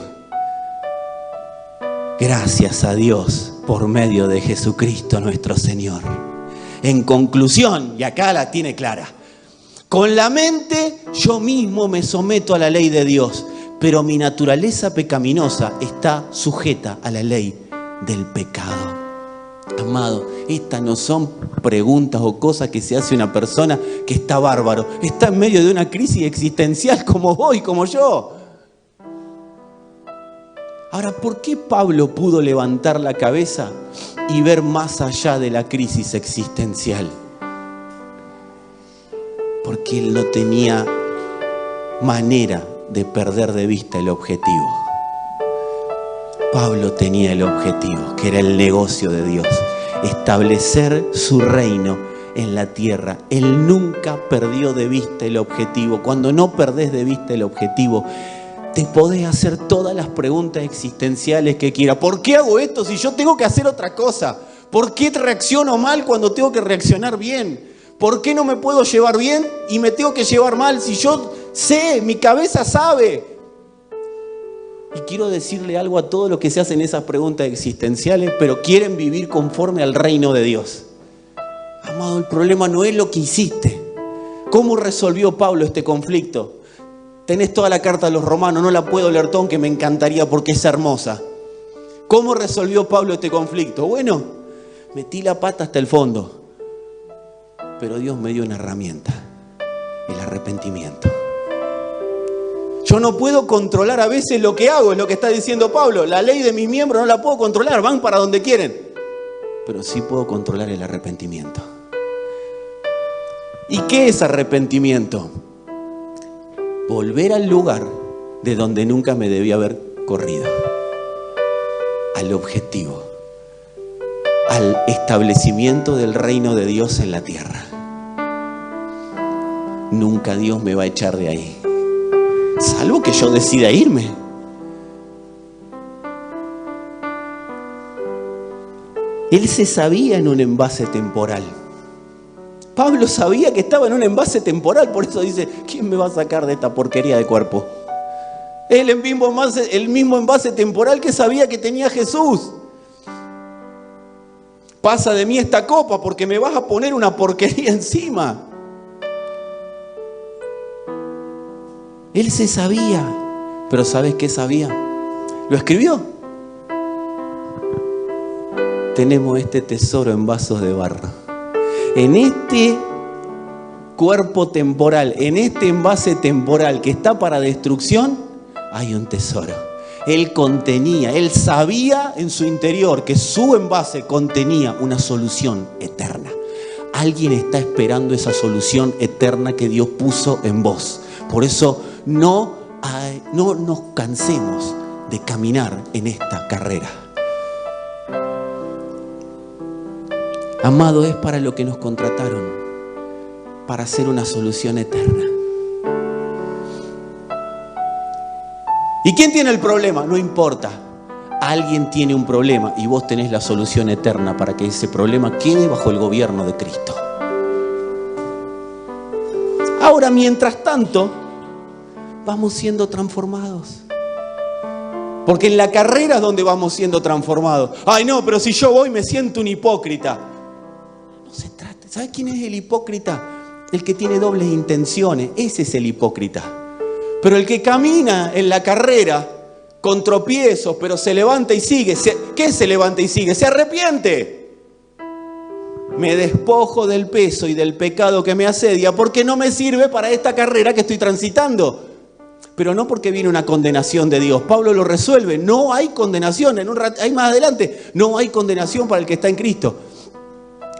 Gracias a Dios por medio de Jesucristo nuestro Señor. En conclusión, y acá la tiene clara, con la mente yo mismo me someto a la ley de Dios, pero mi naturaleza pecaminosa está sujeta a la ley del pecado. Amado, estas no son preguntas o cosas que se hace una persona que está bárbaro, está en medio de una crisis existencial como vos y como yo. Ahora, ¿por qué Pablo pudo levantar la cabeza y ver más allá de la crisis existencial? Porque él no tenía manera de perder de vista el objetivo. Pablo tenía el objetivo, que era el negocio de Dios, establecer su reino en la tierra. Él nunca perdió de vista el objetivo. Cuando no perdés de vista el objetivo, te podés hacer todas las preguntas existenciales que quieras. ¿Por qué hago esto si yo tengo que hacer otra cosa? ¿Por qué reacciono mal cuando tengo que reaccionar bien? ¿Por qué no me puedo llevar bien y me tengo que llevar mal si yo sé, mi cabeza sabe? Y quiero decirle algo a todos los que se hacen esas preguntas existenciales, pero quieren vivir conforme al reino de Dios. Amado, el problema no es lo que hiciste. ¿Cómo resolvió Pablo este conflicto? Tenés toda la carta de los Romanos, no la puedo leer todo, aunque me encantaría porque es hermosa. ¿Cómo resolvió Pablo este conflicto? Bueno, metí la pata hasta el fondo, pero Dios me dio una herramienta, el arrepentimiento. Yo no puedo controlar a veces lo que hago, es lo que está diciendo Pablo. La ley de mis miembros no la puedo controlar, van para donde quieren. Pero sí puedo controlar el arrepentimiento. ¿Y qué es arrepentimiento? Volver al lugar de donde nunca me debía haber corrido. Al objetivo. Al establecimiento del reino de Dios en la tierra. Nunca Dios me va a echar de ahí. Salvo que yo decida irme. Él se sabía en un envase temporal. Pablo sabía que estaba en un envase temporal, por eso dice, ¿quién me va a sacar de esta porquería de cuerpo? Él el mismo envase temporal que sabía que tenía Jesús. Pasa de mí esta copa porque me vas a poner una porquería encima. Él se sabía, pero ¿sabes qué sabía? Lo escribió. Tenemos este tesoro en vasos de barro. En este cuerpo temporal, en este envase temporal que está para destrucción, hay un tesoro. Él sabía en su interior que su envase contenía una solución eterna. Alguien está esperando esa solución eterna que Dios puso en vos. Por eso no nos cansemos de caminar en esta carrera. Amado, es para lo que nos contrataron, para hacer una solución eterna. ¿Y quién tiene el problema? No importa. Alguien tiene un problema y vos tenés la solución eterna para que ese problema quede bajo el gobierno de Cristo. Ahora, mientras tanto, vamos siendo transformados. Porque en la carrera es donde vamos siendo transformados. Ay, no, pero si yo voy me siento un hipócrita. No se trata. ¿Sabes quién es el hipócrita? El que tiene dobles intenciones. Ese es el hipócrita. Pero el que camina en la carrera con tropiezos, pero se levanta y sigue. ¿Qué se levanta y sigue? Se arrepiente. Me despojo del peso y del pecado que me asedia porque no me sirve para esta carrera que estoy transitando. Pero no porque viene una condenación de Dios. Pablo lo resuelve. No hay condenación. Ahí más adelante, no hay condenación para el que está en Cristo.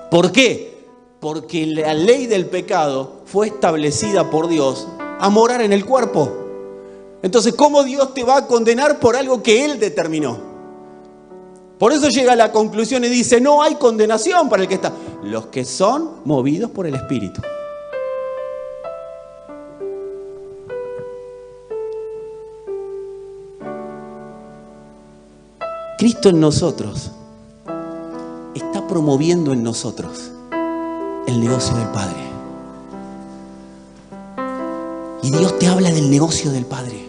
¿Por qué? Porque la ley del pecado fue establecida por Dios a morar en el cuerpo. Entonces, ¿cómo Dios te va a condenar por algo que Él determinó? Por eso llega a la conclusión y dice, no hay condenación para el que está. Los que son movidos por el Espíritu. Cristo en nosotros está promoviendo en nosotros el negocio del Padre. Y Dios te habla del negocio del Padre.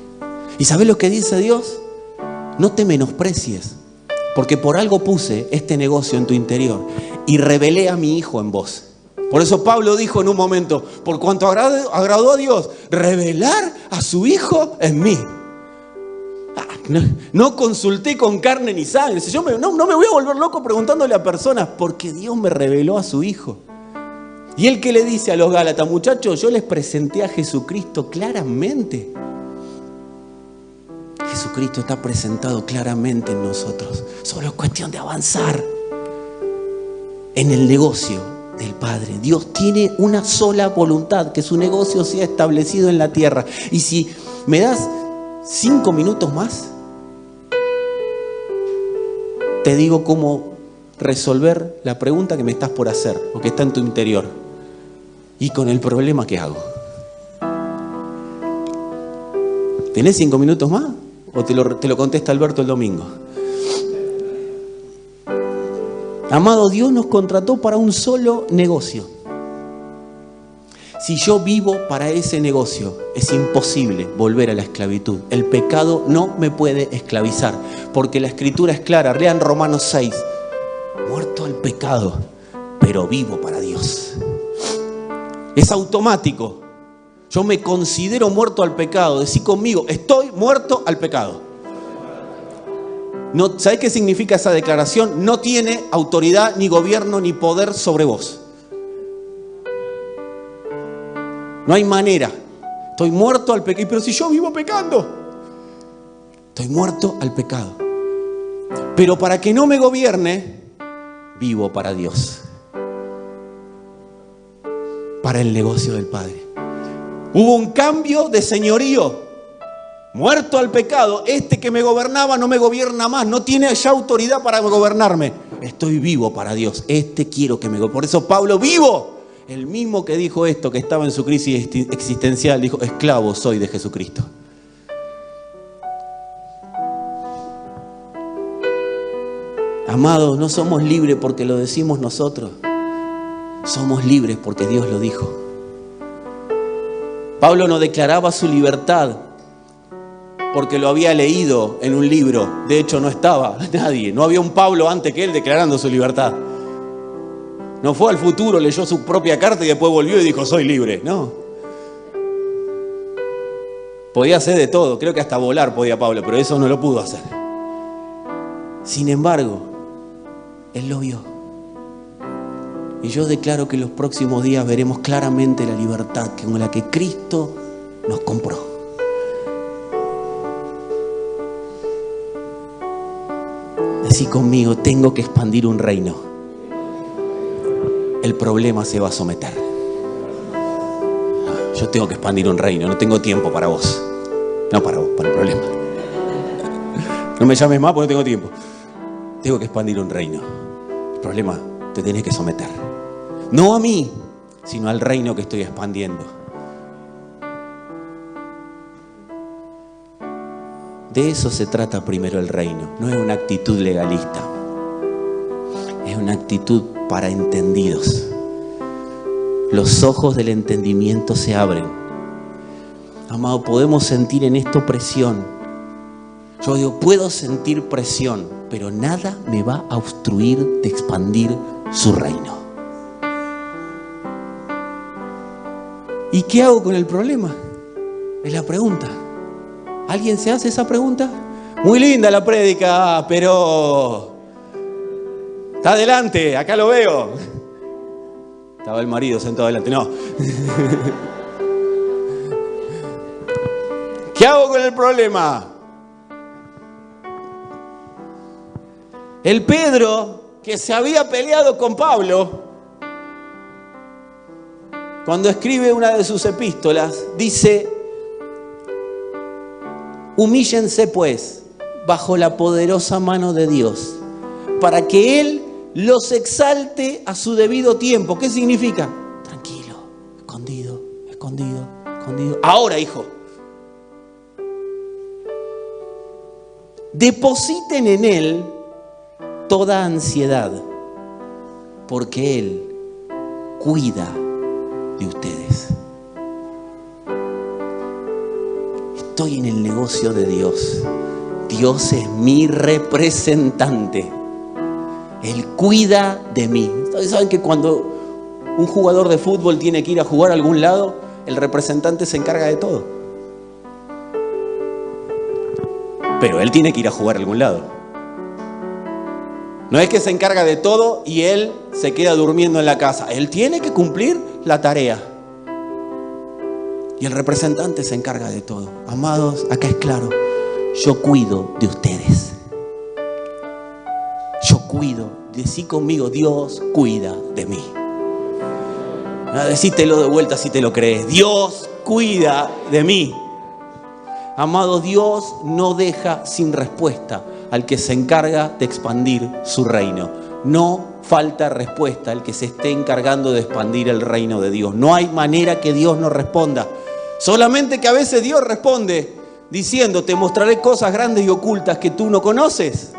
¿Y sabes lo que dice Dios? No te menosprecies, porque por algo puse este negocio en tu interior y revelé a mi Hijo en vos. Por eso Pablo dijo en un momento, por cuanto agradó a Dios, revelar a su Hijo en mí. No consulté con carne ni sangre. No me voy a volver loco preguntándole a personas, porque Dios me reveló a su Hijo. Y él que le dice a los Gálatas, muchachos, yo les presenté a Jesucristo claramente. Jesucristo está presentado claramente en nosotros. Solo es cuestión de avanzar en el negocio del Padre. Dios tiene una sola voluntad, que su negocio sea establecido en la tierra. Y si me das 5 minutos más, te digo cómo resolver la pregunta que me estás por hacer, o que está en tu interior. Y con el problema que hago. ¿Tenés 5 minutos más? ¿O te lo contesta Alberto el domingo? Amado, Dios nos contrató para un solo negocio. Si yo vivo para ese negocio, es imposible volver a la esclavitud. El pecado no me puede esclavizar, porque la Escritura es clara. Lean Romanos 6. Muerto al pecado, pero vivo para Dios. Es automático. Yo me considero muerto al pecado. Decí conmigo, estoy muerto al pecado. No, ¿sabés qué significa esa declaración? No tiene autoridad, ni gobierno, ni poder sobre vos. No hay manera. Estoy muerto al pecado. Pero si yo vivo pecando. Estoy muerto al pecado. Pero para que no me gobierne, vivo para Dios. Para el negocio del Padre. Hubo un cambio de señorío. Muerto al pecado, este que me gobernaba no me gobierna más, no tiene ya autoridad para gobernarme. Estoy vivo para Dios, quiero que me gobierne. Por eso Pablo, vivo, el mismo que dijo esto, que estaba en su crisis existencial, dijo, esclavo soy de Jesucristo. Amados, no somos libres porque lo decimos nosotros. Somos libres porque Dios lo dijo. Pablo no declaraba su libertad porque lo había leído en un libro. De hecho, no estaba nadie. No había un Pablo antes que él declarando su libertad. No fue al futuro, leyó su propia carta y después volvió y dijo, soy libre. No. Podía hacer de todo. Creo que hasta volar podía Pablo, pero eso no lo pudo hacer. Sin embargo, él lo vio. Y yo declaro que en los próximos días veremos claramente la libertad con la que Cristo nos compró. Decí conmigo, tengo que expandir un reino. El problema se va a someter. Yo tengo que expandir un reino, no tengo tiempo para vos. No para vos, para el problema. No me llames más porque no tengo tiempo. Tengo que expandir un reino. El problema, te tenés que someter. No a mí, sino al reino que estoy expandiendo. De eso se trata primero el reino. No es una actitud legalista. Es una actitud para entendidos. Los ojos del entendimiento se abren. Amado, podemos sentir en esto presión. Yo digo, puedo sentir presión, pero nada me va a obstruir de expandir su reino. ¿Y qué hago con el problema? Es la pregunta. ¿Alguien se hace esa pregunta? Muy linda la prédica, pero está adelante, acá lo veo. Estaba el marido sentado adelante, no. ¿Qué hago con el problema? El Pedro, que se había peleado con Pablo, cuando escribe una de sus epístolas, dice: humíllense pues bajo la poderosa mano de Dios, para que Él los exalte a su debido tiempo. ¿Qué significa? Tranquilo, escondido, escondido, escondido. Ahora, hijo, depositen en Él toda ansiedad, porque Él cuida de ustedes. Estoy en el negocio de Dios. Dios es mi representante. Él cuida de mí. Ustedes saben que cuando un jugador de fútbol tiene que ir a jugar a algún lado, el representante se encarga de todo. Pero él tiene que ir a jugar a algún lado. No es que se encarga de todo y él se queda durmiendo en la casa. Él tiene que cumplir la tarea. Y el representante se encarga de todo. Amados, acá es claro. Yo cuido de ustedes. Yo cuido. Decí conmigo, Dios cuida de mí. Decítelo de vuelta si te lo crees. Dios cuida de mí. Amado, Dios no deja sin respuesta al que se encarga de expandir su reino. No falta respuesta al que se esté encargando de expandir el reino de Dios. No hay manera que Dios no responda. Solamente que a veces Dios responde diciendo: te mostraré cosas grandes y ocultas que tú no conoces.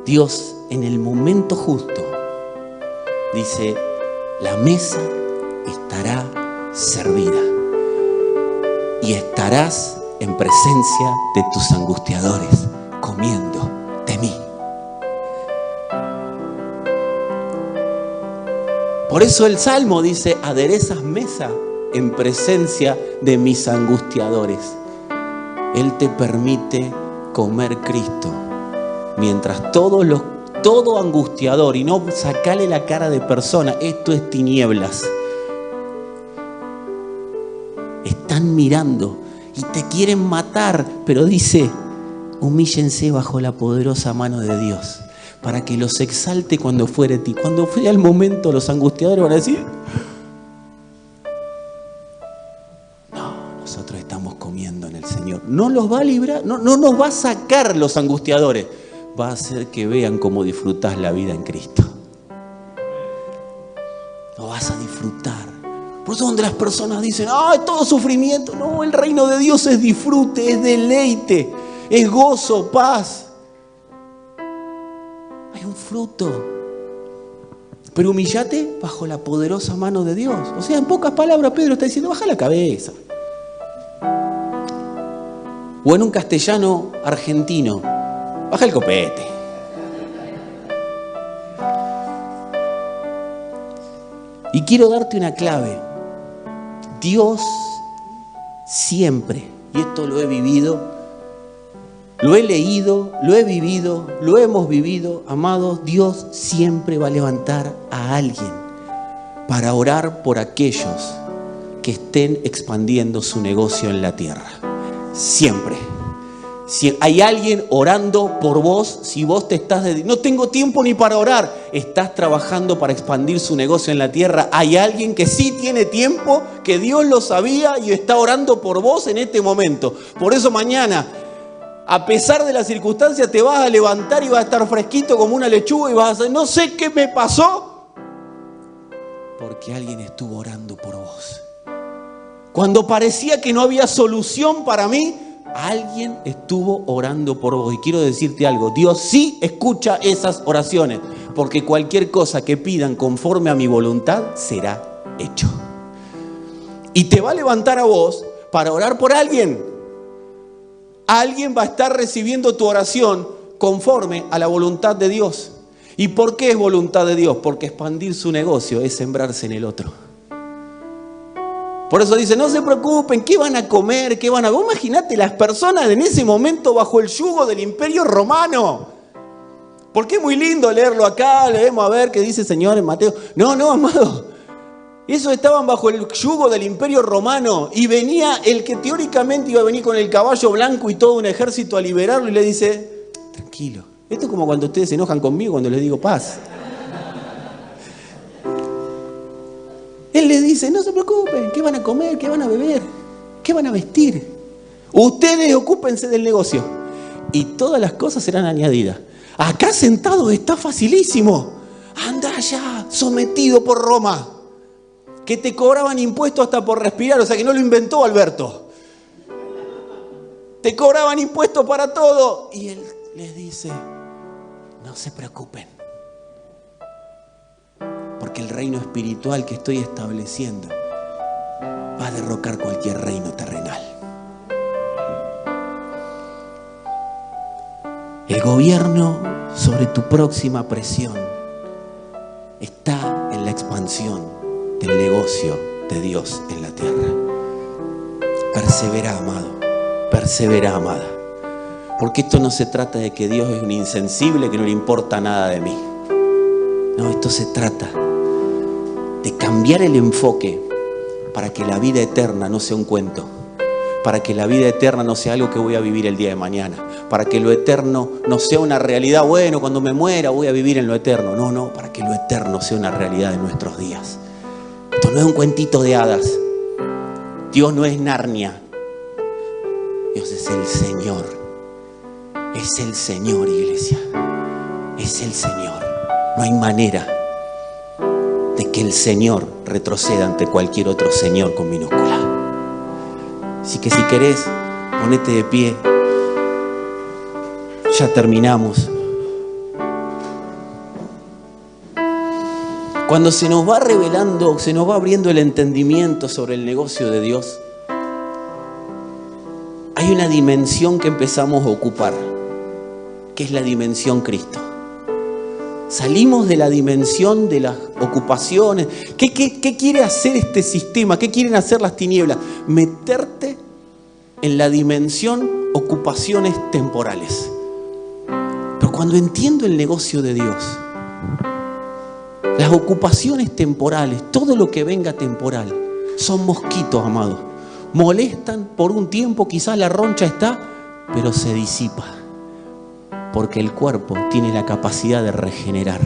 Dios, en el momento justo, dice: la mesa estará servida y estarás en presencia de tus angustiadores, comiendo de mí. Por eso el Salmo dice: aderezas mesa en presencia de mis angustiadores. Él te permite comer Cristo, mientras todo angustiador, y no sacale la cara de persona, esto es tinieblas, están mirando y te quieren matar, pero dice: humíllense bajo la poderosa mano de Dios, para que los exalte cuando fuere ti. Cuando fuera el momento, los angustiadores van a decir: no, nosotros estamos comiendo en el Señor. No los va a librar, no nos va a sacar los angustiadores. Va a hacer que vean cómo disfrutás la vida en Cristo. Lo vas a disfrutar. Por eso donde las personas dicen: ¡ay, todo sufrimiento! No, el reino de Dios es disfrute, es deleite, es gozo, paz. Hay un fruto. Pero humillate bajo la poderosa mano de Dios. O sea, en pocas palabras, Pedro está diciendo: baja la cabeza. O en un castellano argentino: baja el copete. Y quiero darte una clave. Dios siempre, y esto lo he vivido, lo he leído, lo he vivido, lo hemos vivido, amados, Dios siempre va a levantar a alguien para orar por aquellos que estén expandiendo su negocio en la tierra. Siempre. Si hay alguien orando por vos, si vos te estás no tengo tiempo ni para orar, estás trabajando para expandir su negocio en la tierra. Hay alguien que sí tiene tiempo, que Dios lo sabía y está orando por vos en este momento. Por eso mañana, a pesar de las circunstancias, te vas a levantar y vas a estar fresquito como una lechuga y vas a decir, no sé qué me pasó, porque alguien estuvo orando por vos. Cuando parecía que no había solución para mí, alguien estuvo orando por vos. Y quiero decirte algo, Dios sí escucha esas oraciones, porque cualquier cosa que pidan conforme a mi voluntad será hecho. Y te va a levantar a vos para orar por alguien. Alguien va a estar recibiendo tu oración conforme a la voluntad de Dios. ¿Y por qué es voluntad de Dios? Porque expandir su negocio es sembrarse en el otro. Por eso dice, no se preocupen, ¿qué van a comer? ¿Qué van a...? Vos imaginate las personas en ese momento bajo el yugo del Imperio Romano. Porque es muy lindo leerlo acá, leemos a ver qué dice el Señor en Mateo. No, amado. Esos estaban bajo el yugo del Imperio Romano y venía el que teóricamente iba a venir con el caballo blanco y todo un ejército a liberarlo y le dice, tranquilo. Esto es como cuando ustedes se enojan conmigo cuando les digo paz. Él les dice, no se preocupen, ¿qué van a comer? ¿Qué van a beber? ¿Qué van a vestir? Ustedes ocúpense del negocio y todas las cosas serán añadidas. Acá sentado está facilísimo. Anda allá, sometido por Roma, que te cobraban impuestos hasta por respirar, o sea que no lo inventó Alberto. Te cobraban impuestos para todo. Y él les dice, no se preocupen. Porque el reino espiritual que estoy estableciendo va a derrocar cualquier reino terrenal. El gobierno sobre tu próxima presión está en la expansión del negocio de Dios en la tierra. Persevera, amado. Persevera, amada. Porque esto no se trata de que Dios es un insensible que no le importa nada de mí. No, esto se trata de cambiar el enfoque para que la vida eterna no sea un cuento, para que la vida eterna no sea algo que voy a vivir el día de mañana, para que lo eterno no sea una realidad, bueno, cuando me muera voy a vivir en lo eterno. No, para que lo eterno sea una realidad en nuestros días. Esto no es un cuentito de hadas. Dios no es Narnia. Dios es el Señor. Es el Señor, iglesia. Es el Señor. No hay manera de que el Señor retroceda ante cualquier otro Señor con minúscula. Así que si querés, ponete de pie. Ya terminamos. Cuando se nos va revelando, se nos va abriendo el entendimiento sobre el negocio de Dios, hay una dimensión que empezamos a ocupar, que es la dimensión Cristo. Salimos de la dimensión de las ocupaciones. ¿Qué quiere hacer este sistema? ¿Qué quieren hacer las tinieblas? Meterte en la dimensión ocupaciones temporales. Pero cuando entiendo el negocio de Dios, las ocupaciones temporales, todo lo que venga temporal, son mosquitos, amados. Molestan por un tiempo, quizás la roncha está, pero se disipa. Porque el cuerpo tiene la capacidad de regenerar.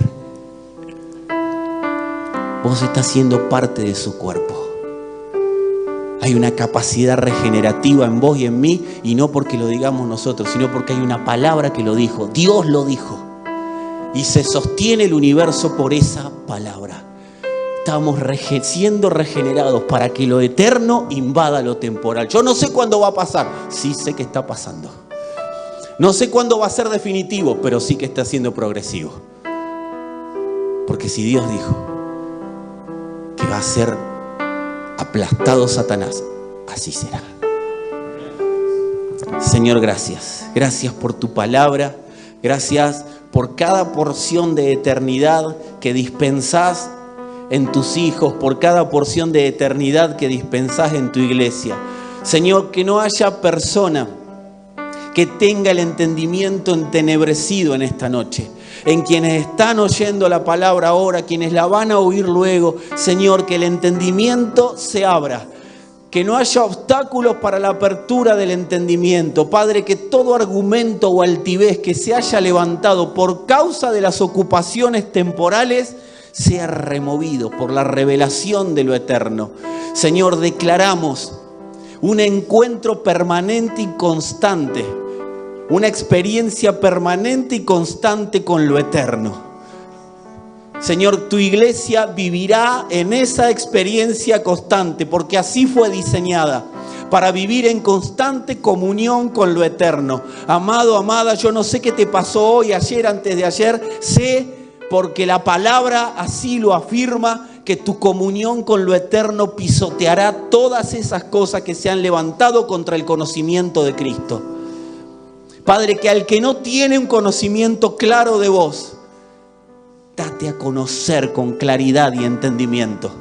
Vos estás siendo parte de su cuerpo. Hay una capacidad regenerativa en vos y en mí, y no porque lo digamos nosotros, sino porque hay una palabra que lo dijo. Dios lo dijo. Y se sostiene el universo por esa palabra. Estamos siendo regenerados para que lo eterno invada lo temporal. Yo no sé cuándo va a pasar, sí sé que está pasando. No sé cuándo va a ser definitivo, pero sí que está siendo progresivo. Porque si Dios dijo que va a ser aplastado Satanás, así será. Señor, gracias. Gracias por tu palabra. Gracias por cada porción de eternidad que dispensás en tus hijos, por cada porción de eternidad que dispensás en tu iglesia. Señor, que no haya persona que tenga el entendimiento entenebrecido en esta noche. En quienes están oyendo la palabra ahora, quienes la van a oír luego, Señor, que el entendimiento se abra. que no haya obstáculos para la apertura del entendimiento. Padre, que todo argumento o altivez que se haya levantado por causa de las ocupaciones temporales sea removido por la revelación de lo eterno. Señor, declaramos un encuentro permanente y constante, una experiencia permanente y constante con lo eterno. Señor, tu iglesia vivirá en esa experiencia constante, porque así fue diseñada, para vivir en constante comunión con lo eterno. Amado, amada, yo no sé qué te pasó hoy, ayer, antes de ayer, sé, porque la palabra así lo afirma, que tu comunión con lo eterno pisoteará todas esas cosas que se han levantado contra el conocimiento de Cristo. Padre, que al que no tiene un conocimiento claro de vos, date a conocer con claridad y entendimiento.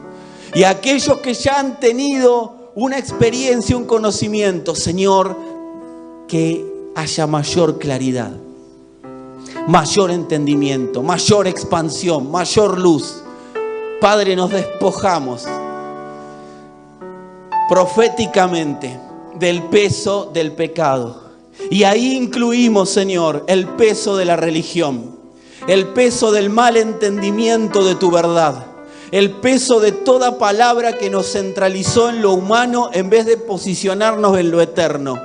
Y a aquellos que ya han tenido una experiencia, un conocimiento, Señor, que haya mayor claridad, mayor entendimiento, mayor expansión, mayor luz. Padre, nos despojamos proféticamente del peso del pecado. Y ahí incluimos, Señor, el peso de la religión, el peso del mal entendimiento de tu verdad, el peso de toda palabra que nos centralizó en lo humano en vez de posicionarnos en lo eterno,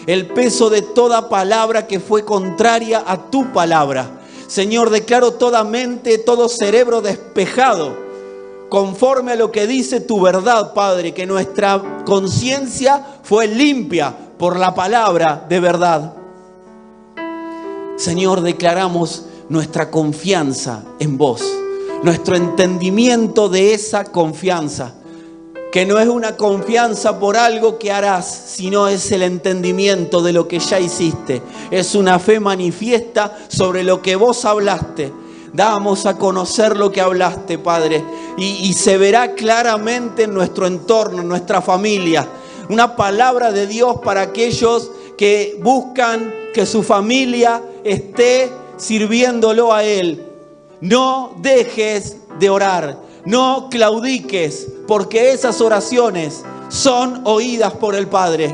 el peso de toda palabra que fue contraria a tu palabra. Señor, declaro toda mente, todo cerebro despejado, conforme a lo que dice tu verdad, Padre, que nuestra conciencia fue limpia por la palabra de verdad. Señor, declaramos nuestra confianza en vos, nuestro entendimiento de esa confianza, que no es una confianza por algo que harás, sino es el entendimiento de lo que ya hiciste. Es una fe manifiesta sobre lo que vos hablaste. Damos a conocer lo que hablaste, Padre, y se verá claramente en nuestro entorno, en nuestra familia. Una palabra de Dios para aquellos que buscan que su familia esté sirviéndolo a Él. No dejes de orar, no claudiques, porque esas oraciones son oídas por el Padre.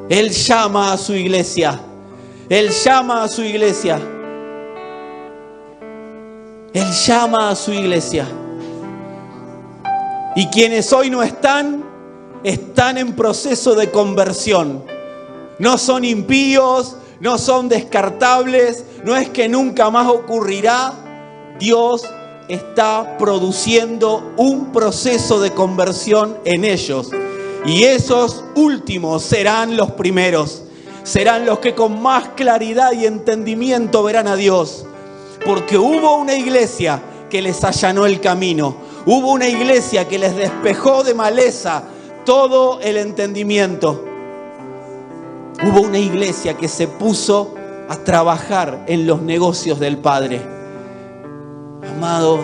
Él llama a su iglesia, Él llama a su iglesia, Él llama a su iglesia. Y quienes hoy no están en proceso de conversión. No son impíos, no son descartables, no es que nunca más ocurrirá. Dios está produciendo un proceso de conversión en ellos. Y esos últimos serán los primeros. Serán los que con más claridad y entendimiento verán a Dios. Porque hubo una iglesia que les allanó el camino. Hubo una iglesia que les despejó de maleza todo el entendimiento. Hubo una iglesia que se puso a trabajar en los negocios del Padre. Amados,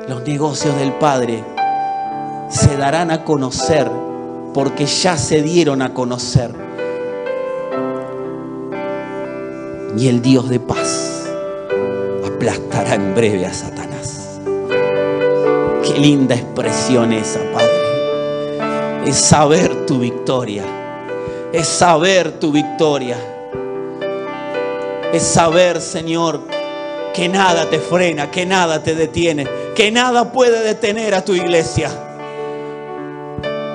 los negocios del Padre se darán a conocer porque ya se dieron a conocer. Y el Dios de paz aplastará en breve a Satanás. Qué linda expresión esa, Padre. Es saber tu victoria. Es saber tu victoria. Es saber, Señor, que nada te frena, que nada te detiene, que nada puede detener a tu iglesia.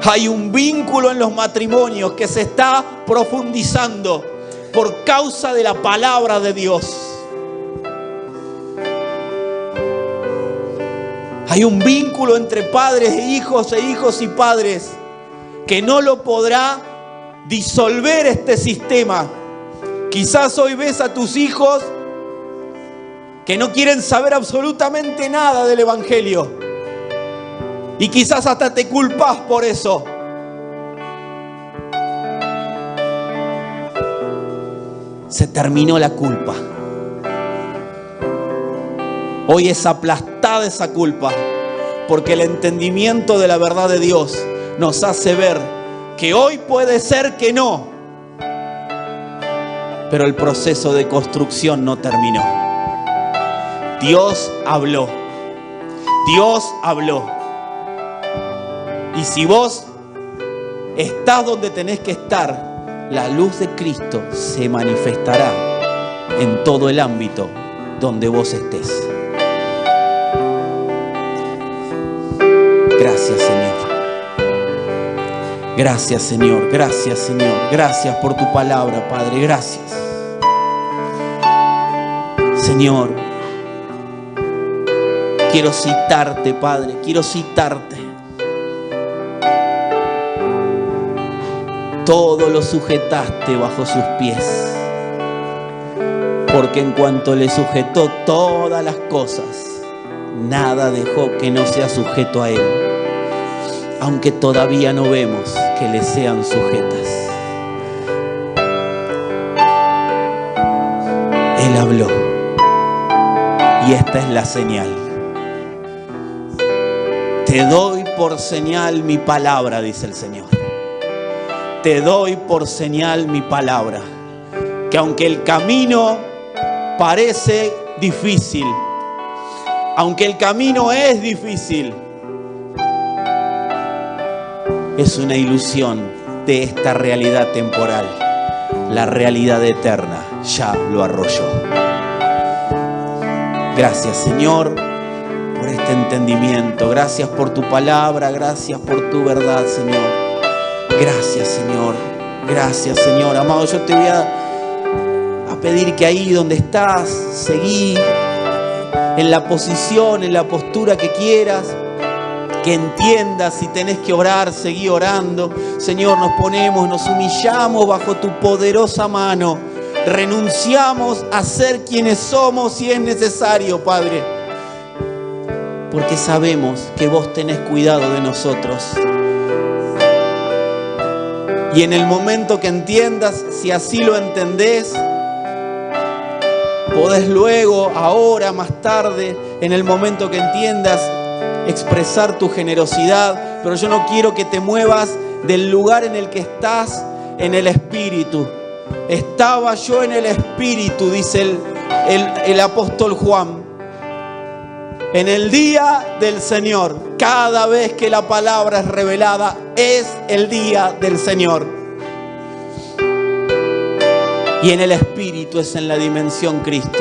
Hay un vínculo en los matrimonios que se está profundizando por causa de la palabra de Dios. Hay un vínculo entre padres e hijos y padres que no lo podrá disolver este sistema. Quizás hoy ves a tus hijos que no quieren saber absolutamente nada del Evangelio. Y quizás hasta te culpas por eso. Se terminó la culpa. Hoy es aplastada esa culpa, porque el entendimiento de la verdad de Dios nos hace ver que hoy puede ser que no, pero el proceso de construcción no terminó. Dios habló. Dios habló. Y si vos estás donde tenés que estar, la luz de Cristo se manifestará en todo el ámbito donde vos estés. Gracias, Señor. Gracias, Señor. Gracias, Señor. Gracias por tu palabra, Padre. Gracias. Señor, quiero citarte, Padre. Quiero citarte. Todo lo sujetaste bajo sus pies. Porque en cuanto le sujetó todas las cosas, nada dejó que no sea sujeto a Él. Aunque todavía no vemos que le sean sujetas. Él habló. Y esta es la señal. Te doy por señal mi palabra, dice el Señor. Te doy por señal mi palabra. Que aunque el camino parece difícil, aunque el camino es difícil, es una ilusión de esta realidad temporal. La realidad eterna ya lo arrolló. Gracias, Señor, por este entendimiento. Gracias por tu palabra. Gracias por tu verdad, Señor. Gracias, Señor. Gracias, Señor. Amado, yo te voy a pedir que ahí donde estás, seguí en la posición, en la postura que quieras. Que entiendas, si tenés que orar, seguí orando. Señor, nos ponemos, nos humillamos bajo tu poderosa mano. Renunciamos a ser quienes somos si es necesario, Padre. Porque sabemos que vos tenés cuidado de nosotros. Y en el momento que entiendas, si así lo entendés, podés luego, ahora, más tarde, en el momento que entiendas, expresar tu generosidad. Pero yo no quiero que te muevas del lugar en el que estás en el Espíritu. Estaba yo en el Espíritu, dice el apóstol Juan, en el día del Señor. Cada vez que la palabra es revelada, es el día del Señor. Y en el Espíritu es en la dimensión Cristo.